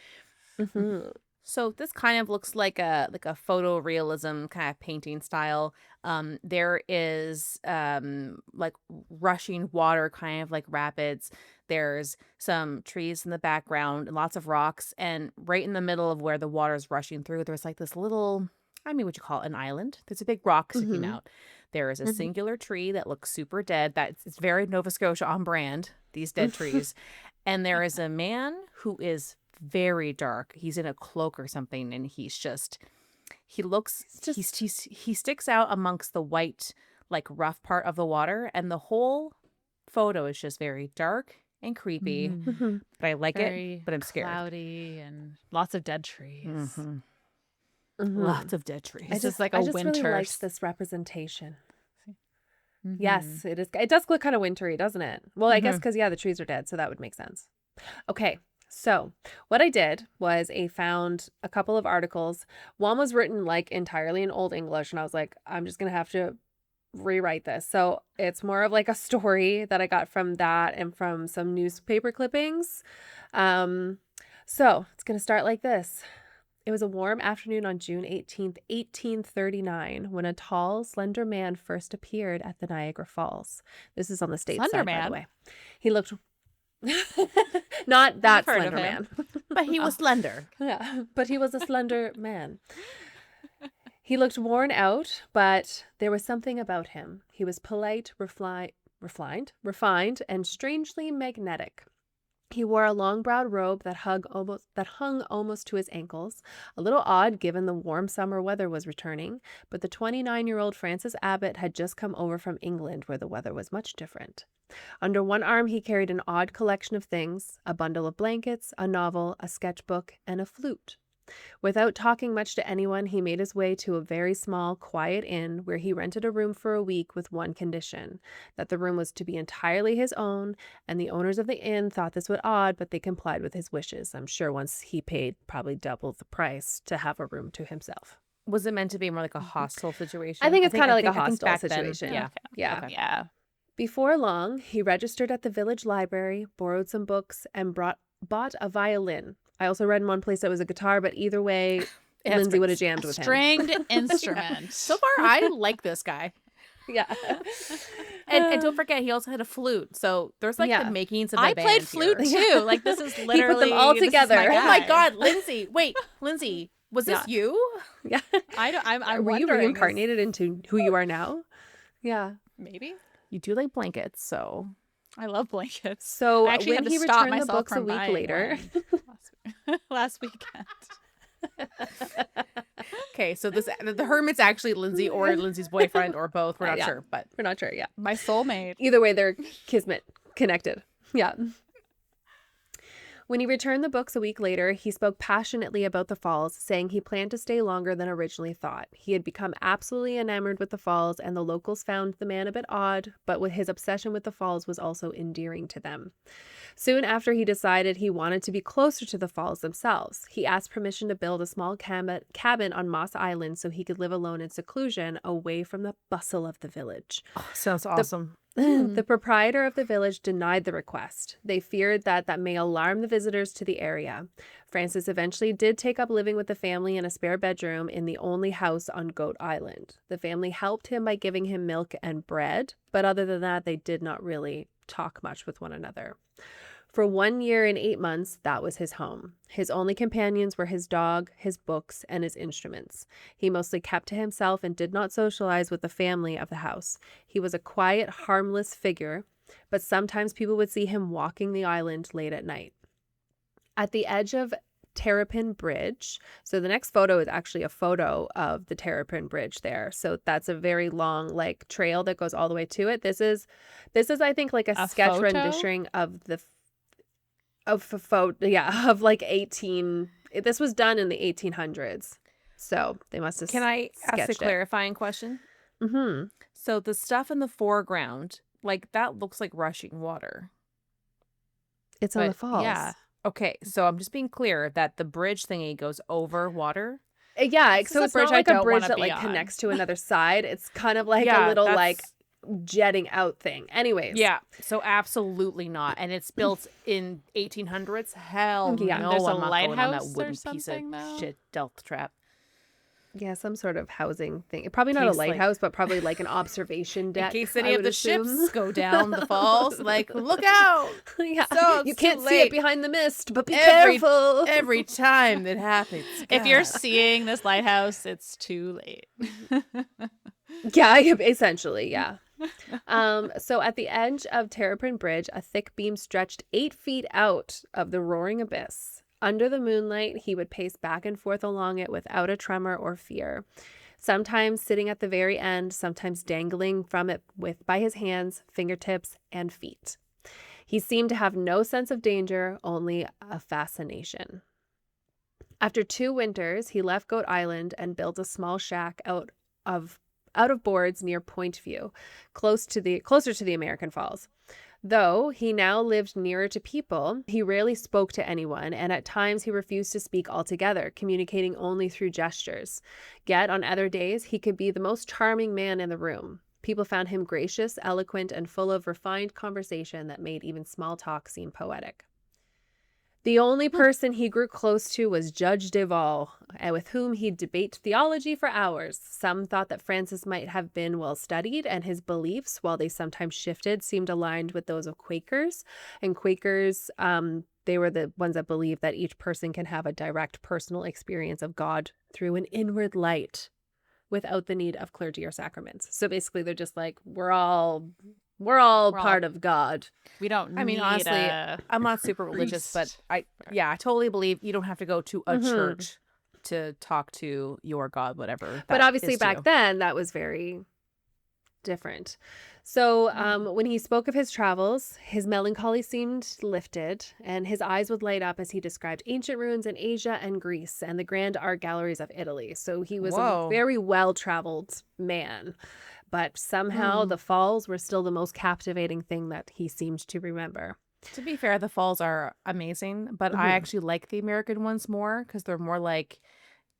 Mm-hmm. So this kind of looks like a photorealism kind of painting style. There is like rushing water, kind of like rapids. There's some trees in the background and lots of rocks. And right in the middle of where the water is rushing through, there's like this little, I mean, what you call it, an island. There's a big rock sticking Mhm. out. There is a Mhm. singular tree that looks super dead. It's very Nova Scotia on brand, these dead trees. And there is a man who is very dark. He's in a cloak or something, and he sticks out amongst the white, like rough part of the water, and the whole photo is just very dark and creepy. Mhm. Mhm. But I like Very it, but I'm scared. cloudy and lots of dead trees. Mhm. Mhm. Lots of dead trees. It's just like a I just really winter liked this representation. Mhm. Yes, it is. It does look kind of wintry, doesn't it? Well, I guess Mhm. because, the trees are dead, so that would make sense. Okay, so what I did was I found a couple of articles. One was written like entirely in Old English, and I was like, I'm just going to have to rewrite this. So it's more of like a story that I got from that and from some newspaper clippings. So it's going to start like this. It was a warm afternoon on June 18th, 1839, when a tall, slender man first appeared at the Niagara Falls. This is on the state Slender side, by man? the way. He looked not that I've heard of slender him. man. But he was slender. Yeah, but he was a slender man. He looked worn out, but there was something about him. He was polite, refined, and strangely magnetic. He wore a long-browed robe that hung almost to his ankles, a little odd given the warm summer weather was returning, but the 29-year-old Francis Abbott had just come over from England where the weather was much different. Under one arm he carried an odd collection of things, a bundle of blankets, a novel, a sketchbook, and a flute. Without talking much to anyone, he made his way to a very small, quiet inn where he rented a room for a week with one condition, that the room was to be entirely his own, and the owners of the inn thought this was odd, but they complied with his wishes. I'm sure once he paid probably double the price to have a room to himself. Was it meant to be more like a hostel situation? I think it's kind of like a I think hostel back then, situation. yeah. Yeah. Okay. Yeah. Before long, he registered at the village library, borrowed some books, and bought a violin. I also read in one place that was a guitar, but either way, That's Lindsay great. would have jammed with him. Stringed instrument. So far, I like this guy. Yeah. And don't forget, he also had a flute. So there's like Yeah. the makings of the I band played flute here. too. Like this is literally all this is together. my Oh my guy. God, Lindsay! Wait, Lindsay, was this Yeah. you? Yeah. I'm Were you wondering, reincarnated into who you are now? Yeah. Maybe. You do like blankets, so I love blankets. So I actually when had to he stop returned the myself books a from week buying later. one last weekend. okay. So the hermit's actually Lindsay or Lindsay's boyfriend or both. We're not Yeah. sure, but We're not sure. Yeah. My soulmate. Either way, they're kismet connected. Yeah. When he returned the books a week later, he spoke passionately about the falls, saying he planned to stay longer than originally thought. He had become absolutely enamored with the falls, and the locals found the man a bit odd, but with his obsession with the falls was also endearing to them. Soon after, he decided he wanted to be closer to the falls themselves. He asked permission to build a small cabin on Moss Island so he could live alone in seclusion, away from the bustle of the village. Oh, sounds awesome. The proprietor of the village denied the request. They feared that may alarm the visitors to the area. Francis eventually did take up living with the family in a spare bedroom in the only house on Goat Island. The family helped him by giving him milk and bread, but other than that, they did not really talk much with one another. For 1 year and 8 months, that was his home. His only companions were his dog, his books, and his instruments. He mostly kept to himself and did not socialize with the family of the house. He was a quiet, harmless figure, but sometimes people would see him walking the island late at night. At the edge of Terrapin Bridge, so the next photo is actually a photo of the Terrapin Bridge there. So that's a very long like trail that goes all the way to it. This is I think like a sketch photo? rendition of the of like 18. This was done in the 1800s, so they must have. Can I ask a sketched it. clarifying question? Mm-hmm. So the stuff in the foreground, like that looks like rushing water. It's on the But, falls. yeah. Okay, so I'm just being clear that the bridge thingy goes over water. Yeah. This So is a it's bridge not I like a don't bridge wanna that be like on. connects to another side. It's kind of like Yeah, a little that's- like jetting out thing. Anyways. Yeah, so absolutely not. And it's built in 1800s. Hell Yeah. no, There's a I'm not going on that lighthouse or wooden piece of something, though? shit death trap. Yeah, some sort of housing thing. Probably not a Case, like- lighthouse, but probably like an observation In deck. case I any of would the assume. ships go down the falls, like, look out! Yeah, So you it's can't too see it late. behind the mist, but be Every- careful. Every time that happens. If you're God. seeing this lighthouse, it's too late. Yeah, essentially, yeah. So at the edge of Terrapin Bridge, a thick beam stretched 8 feet out of the roaring abyss. Under the moonlight, he would pace back and forth along it without a tremor or fear. Sometimes sitting at the very end, sometimes dangling from it by his hands, fingertips, and feet. He seemed to have no sense of danger, only a fascination. After 2 winters, he left Goat Island and built a small shack out of boards near Point View, closer to the American Falls. Though he now lived nearer to people, he rarely spoke to anyone, and at times he refused to speak altogether, communicating only through gestures. Yet on other days, he could be the most charming man in the room. People found him gracious, eloquent, and full of refined conversation that made even small talk seem poetic. The only person he grew close to was Judge Deval, with whom he'd debate theology for hours. Some thought that Francis might have been well studied, and his beliefs, while they sometimes shifted, seemed aligned with those of Quakers. And Quakers, they were the ones that believed that each person can have a direct personal experience of God through an inward light without the need of clergy or sacraments. So basically, they're just like, we're all part of God. We don't I mean, need honestly, a I'm not super religious, but priest. I totally believe you don't have to go to a Mhm. church to talk to your God, whatever. But that obviously is to back you. then that was very different. So when he spoke of his travels, his melancholy seemed lifted, and his eyes would light up as he described ancient ruins in Asia and Greece and the grand art galleries of Italy. So he was Whoa. a very well-traveled man. But somehow the falls were still the most captivating thing that he seemed to remember. To be fair, the falls are amazing, but I Mhm. actually like the American ones more because they're more like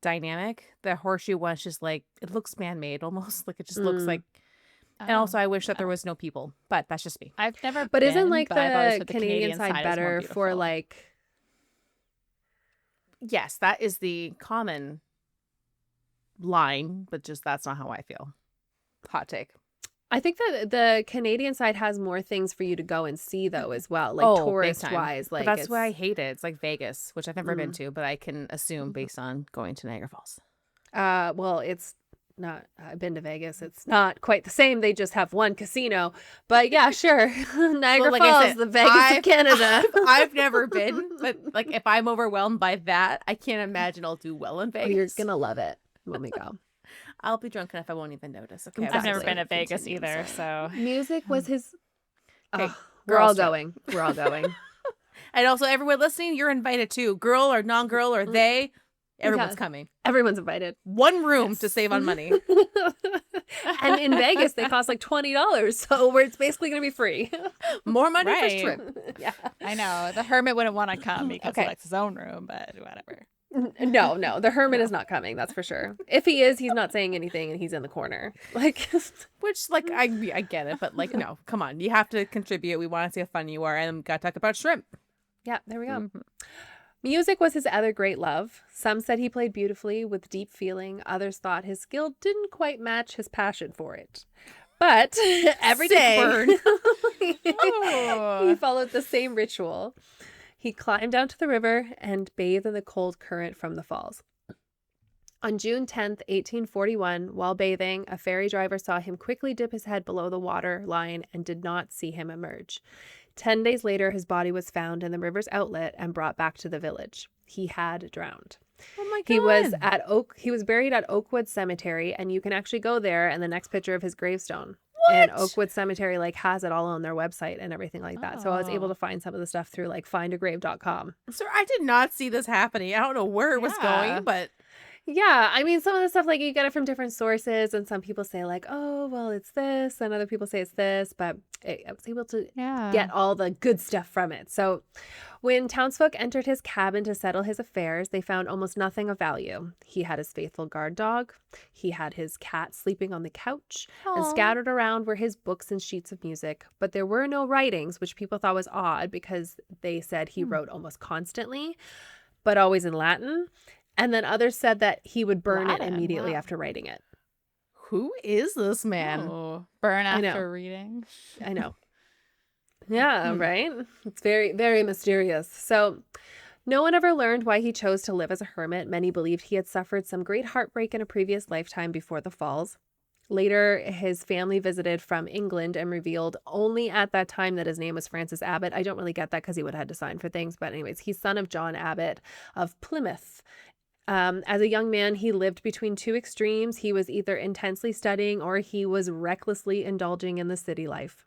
dynamic. The horseshoe one's just like, it looks man-made almost. Like it just looks like, and also I wish that there was no people, but that's just me. I've never But been, isn't like but I've always the heard Canadian side is more better for beautiful. like Yes, that is the common line, but just that's not how I feel. Hot take. I think that the Canadian side has more things for you to go and see though as well, like Oh, big tourist time. wise. Like But that's it's, why I hate it. It's like Vegas, which I've never been Mm. to, but I can assume based on going to Niagara Falls. well, it's not. I've been to Vegas. It's not quite the same. They just have one casino. But yeah, sure. Niagara like I Falls, said, the Vegas of Canada. I've never been, but like if I'm overwhelmed by that, I can't imagine I'll do well in Oh, Vegas. you're gonna love it when we go. I'll be drunk enough I won't even notice. Okay, I've never Exactly. been to Vegas Continue, either, sorry. so Music was his. Okay, We're all girls trip. going. We're all going. And also, everyone listening, you're invited too. Girl or non-girl or they, everyone's Yeah. coming. Everyone's invited. One room to save on money. And in Vegas, they cost like $20, so it's basically going to be free. More money for Right. shrimp. Yeah. I know. The hermit wouldn't want to come because he Okay. likes his own room, but whatever. No, the hermit is not coming. That's for sure. If he is, he's not saying anything, and he's in the corner. Like, Which, like, I get it, but like, no, come on, you have to contribute. We want to see how fun you are, and we got to talk about shrimp. yeah, there we go. Mhm. Music was his other great love. Some said he played beautifully with deep feeling. Others thought his skill didn't quite match his passion for it. But every day Burn. he followed the same ritual. He climbed down to the river and bathed in the cold current from the falls. On June 10th, 1841, while bathing, a ferry driver saw him quickly dip his head below the water line and did not see him emerge. 10 days later, his body was found in the river's outlet and brought back to the village. He had drowned. Oh my god. He was buried at Oakwood Cemetery, and you can actually go there, and the next picture of his gravestone. What? And Oakwood Cemetery like has it all on their website and everything like that. So I was able Oh. to find some of the stuff through like findagrave.com. Sir, I did not see this happening. I don't know where it was Yeah. going, but Yeah, I mean, some of the stuff like you get it from different sources, and some people say like, oh, well, it's this, and other people say it's this, but I was able to Yeah. get all the good stuff from it. So when townsfolk entered his cabin to settle his affairs, they found almost nothing of value. He had his faithful guard dog, he had his cat sleeping on the couch, and Aw. scattered around were his books and sheets of music. But there were no writings, which people thought was odd because they said he wrote almost constantly, but always in Latin. And then others said that he would burn it Latin, immediately wow. after writing it. who is this man? Oh, burn I know. after reading. I know. Yeah, right? It's very, very mysterious. So no one ever learned why he chose to live as a hermit. Many believed he had suffered some great heartbreak in a previous lifetime before the falls. Later, his family visited from England and revealed only at that time that his name was Francis Abbott. I don't really get that because he would have had to sign for things. But anyways, he's son of John Abbott of Plymouth. As a young man, he lived between two extremes. He was either intensely studying or he was recklessly indulging in the city life.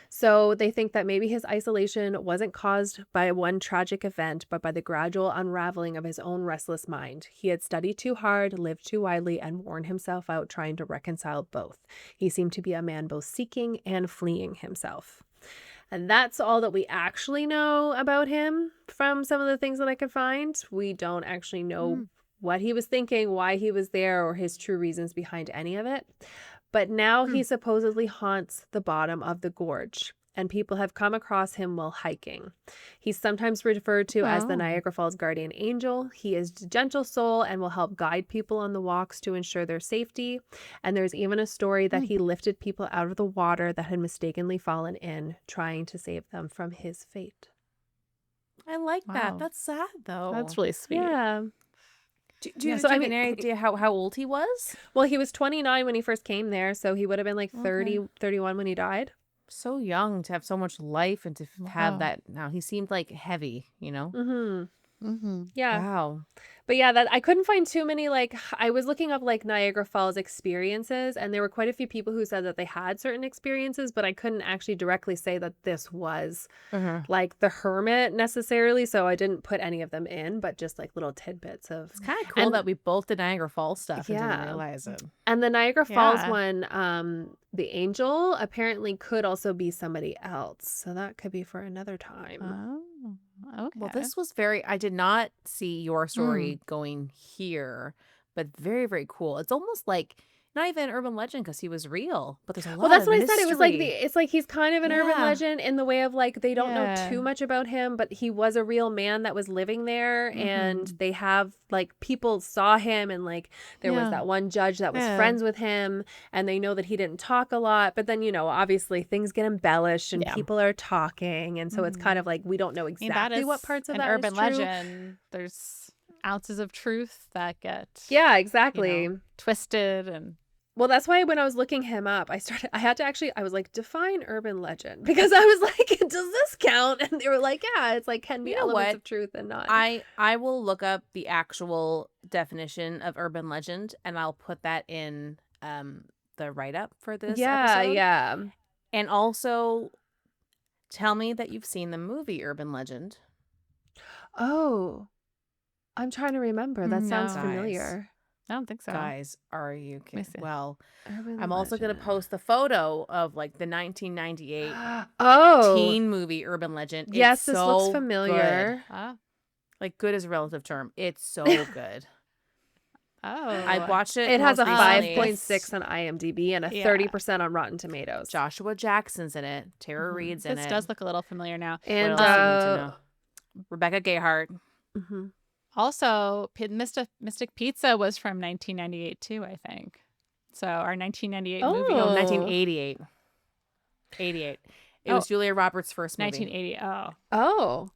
So they think that maybe his isolation wasn't caused by one tragic event, but by the gradual unraveling of his own restless mind. He had studied too hard, lived too widely, and worn himself out trying to reconcile both. He seemed to be a man both seeking and fleeing himself. And that's all that we actually know about him from some of the things that I could find. We don't actually know what he was thinking, why he was there, or his true reasons behind any of it. But now he supposedly haunts the bottom of the gorge, and people have come across him while hiking. He's sometimes referred to as the Niagara Falls guardian angel. He is a gentle soul and will help guide people on the walks to ensure their safety. And there's even a story that he lifted people out of the water that had mistakenly fallen in, trying to save them from his fate. I like Wow. that. That's sad though. That's really sweet. Yeah. Do you So, I have mean, any idea how old he was? Well, he was 29 when he first came there, so he would have been like 30, 31 when he died. So young to have so much life and to have Wow. that. Now he seemed like heavy, you know. Mm-hmm. Yeah. Wow. But yeah, that I couldn't find too many, like, I was looking up like Niagara Falls experiences, and there were quite a few people who said that they had certain experiences, but I couldn't actually directly say that this was like the hermit necessarily, so I didn't put any of them in, but just like little tidbits of. It's kind of cool And- that we both did Niagara Falls stuff and Yeah. didn't realize it. And the Niagara Falls Yeah. one, the angel apparently could also be somebody else, so that could be for another time. Oh, okay. Well, this was I did not see your story going here, but very, very cool. It's almost like not even an urban legend because he was real, but there's a lot Well, that's of what I said. It was like mystery. it's like he's kind of an urban Yeah. legend in the way of like they don't know Yeah. too much about him, but he was a real man that was living there, and they have like people saw him, and like there was Yeah. that one judge that was Yeah. friends with him, and they know that he didn't talk a lot, but then obviously things get embellished and Yeah. people are talking, and so it's kind of like we don't know I mean, exactly what parts of an that is urban true. legend. There's ounces of truth that get Yeah, exactly. twisted and Well, that's why when I was looking him up, I was like, define urban legend. Because I was like, does this count? And they were like, yeah, it's like can be You know elements what? of truth and not. I will look up the actual definition of urban legend and I'll put that in the write up for this yeah, episode. yeah. And also Tell me that you've seen the movie Urban Legend. Oh, I'm trying to remember. That sounds No. familiar. I don't think so. Guys, are you me kidding? see. Well, Urban I'm also going to Legend. post the photo of like the 1998 Oh, teen movie Urban Legend. yes, It's this so looks good. familiar. Oh. Like, good is a relative term. It's so good. Oh. I watched it. It has a most recently. 5.6 on IMDb and a Yeah. 30% on Rotten Tomatoes. Joshua Jackson's in it. Tara Reid's in This it. does look a little familiar now. And what else do you need to know? Rebecca Gayheart. mhm. Also, Mystic Pizza was from 1998 too, I think. So our 1998 movie. Oh. No, 1988. 88. It was Julia Roberts' first movie. 1980. Oh, Oh.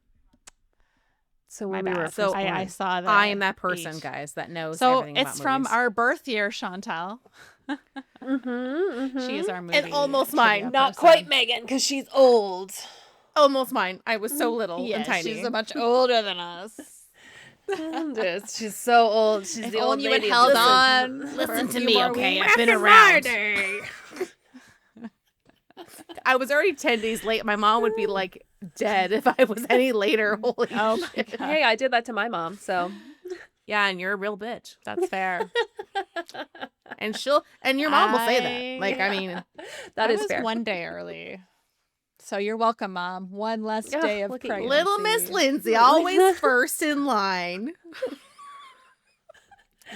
So my when we were bad. first So I born. saw that. I am that person, guys, that knows So everything it's about from movies. our birth year, Chantal. She is our movie. And almost mine. trivia Not person. quite Megan because she's old. Almost mine. I was so little and Yes, tiny. she's much older than us. She's so old. She's If the old only you had lady. held Listen. on. for Listen a to few me, more okay? weeks. I've been around. I was already 10 days late. My mom would be like dead if I was any later. Holy Oh my shit. God. Hey, I did that to my mom. So Yeah, and you're a real bitch. That's fair. And your mom will say that. Like, I mean, that I is was fair. one day early. So you're welcome, Mom. One less Yeah, day of look at you. pregnancy. little Miss Lindsay, always first in line.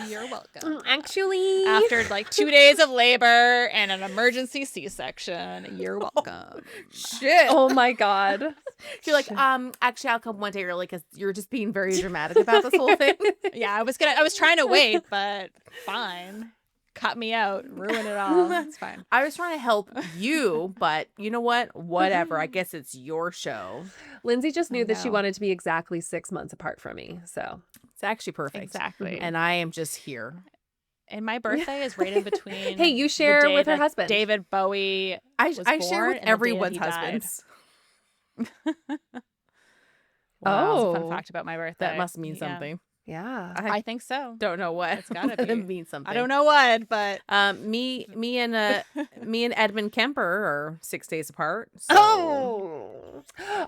You're welcome. Actually, After like 2 days of labor and an emergency C-section, you're welcome. Shit. oh my god. You're like, actually, I'll come one day early because you're just being very dramatic about this whole thing. Yeah, I was trying to wait, but fine. Cut me out, ruin it all. It's fine. I was trying to help you, but you know what? Whatever. I guess it's your show. Lindsay just knew that she know. wanted to be exactly 6 months apart from me. So It's actually perfect. Exactly. And I am just here. And my birthday is right in between. Hey, you the share day with her that husband. David Bowie. I was share born with and the day everyone's that he died. husbands. Wow, Oh. that's a fun fact about my birthday. That must mean Yeah. something. yeah. I think so. Don't know what. It's gotta It be. means something. I don't know what, but Me and Edmund Kemper are 6 days apart. So Oh,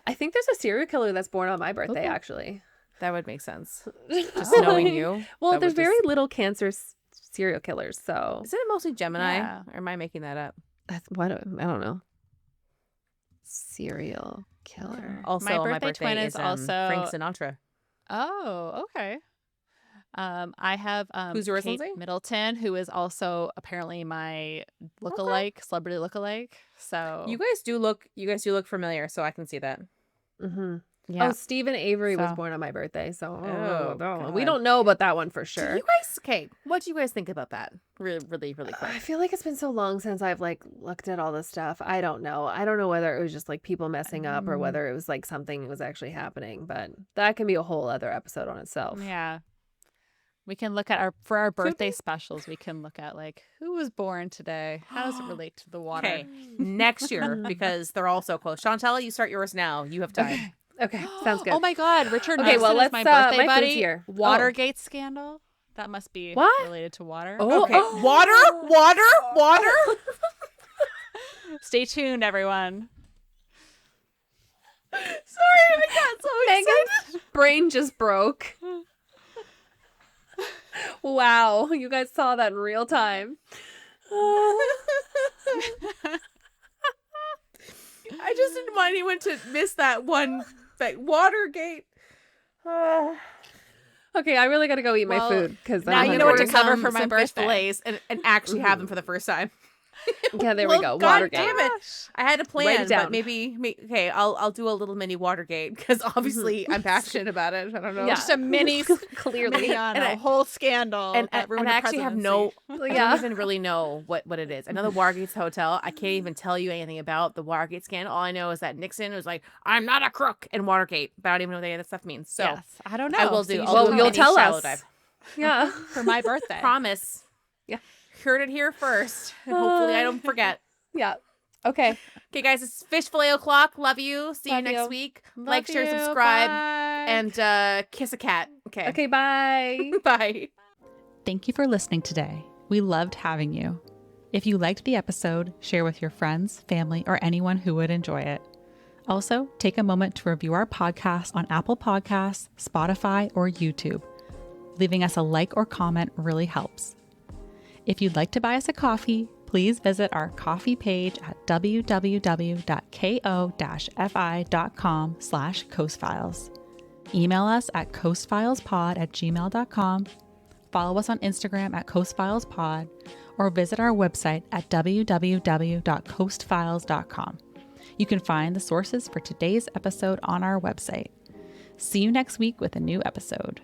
I think there's a serial killer that's born on my birthday. Okay. Actually, that would make sense. Just knowing you. Well, that there's would very just- little cancer serial killers, so Isn't it mostly Gemini? Yeah. Or am I making that up? that's what I don't know. Serial killer. Also, My my birthday birthday twin is is also- Frank Sinatra. oh, okay. I have Who's yours, Kate Lindsay? Middleton, who is also apparently my lookalike, celebrity lookalike. So You guys do look familiar, so I can see that. Mm-hmm. yeah. Oh, Stephen Avery was So- born on my birthday, so I don't know Oh, about that one. We God. don't know about that one for Do sure. you guys what do you guys think about that? Really, really, really quick. I feel like it's been so long since I've like looked at all this stuff. I don't know. I don't know whether it was just like people messing up or whether it was like something was actually happening, but that can be a whole other episode on itself. Yeah. We can look at our birthday specials. We can look at like who was born today. How does it relate to the water? Okay, next year because they're all so close. Chantal, you start yours now. You have time. Okay, sounds good. Oh my God, Richard Okay, Nixon well, is let's, my my birthday food's buddy. here. Oh. Watergate scandal. That must be What? related to water. Oh, Okay, oh. water. Stay tuned, everyone. Sorry, I got so excited. Megan's brain just broke. Wow, you guys saw that in real time. I just didn't want anyone to miss that one. Like Watergate. Okay, I really got to go eat my Well, food because now you know what to Order cover some- for my some fish birthday. fillets and actually have them for the first time. Yeah, there Well, we go. God Watergate. damn it. I had a Write plan, it down. but okay, I'll do a little mini Watergate because obviously I'm passionate about it. I don't know. Yeah. Just a mini Clearly. on And a I- whole scandal. and that ruined I a actually have presidency. I Yeah. don't even really know what it is. I know the Watergate's hotel. I can't even tell you anything about the Watergate scandal. All I know is that Nixon was like, "I'm not a crook," in Watergate, but I don't even know what any of that stuff means. So Yes, I don't know. I will So do. you I'll should do a you'll mini tell shallow us. dive. Yeah. for my birthday. Promise. Yeah. Heard it here first, and hopefully I don't forget. Yeah. Okay. Okay, guys, it's Fish Fillet O'Clock. Love you. See you Love next you. week. Love Like, share, you. subscribe, Bye. and kiss a cat. Okay. Okay, bye. Bye. Thank you for listening today. We loved having you. If you liked the episode, share with your friends, family, or anyone who would enjoy it. Also, take a moment to review our podcast on Apple Podcasts, Spotify, or YouTube. Leaving us a like or comment really helps. If you'd like to buy us a coffee, please visit our coffee page at www.ko-fi.com/coastfiles. Email us at coastfilespod@gmail.com. Follow us on Instagram at coastfilespod, or visit our website at www.coastfiles.com. You can find the sources for today's episode on our website. See you next week with a new episode.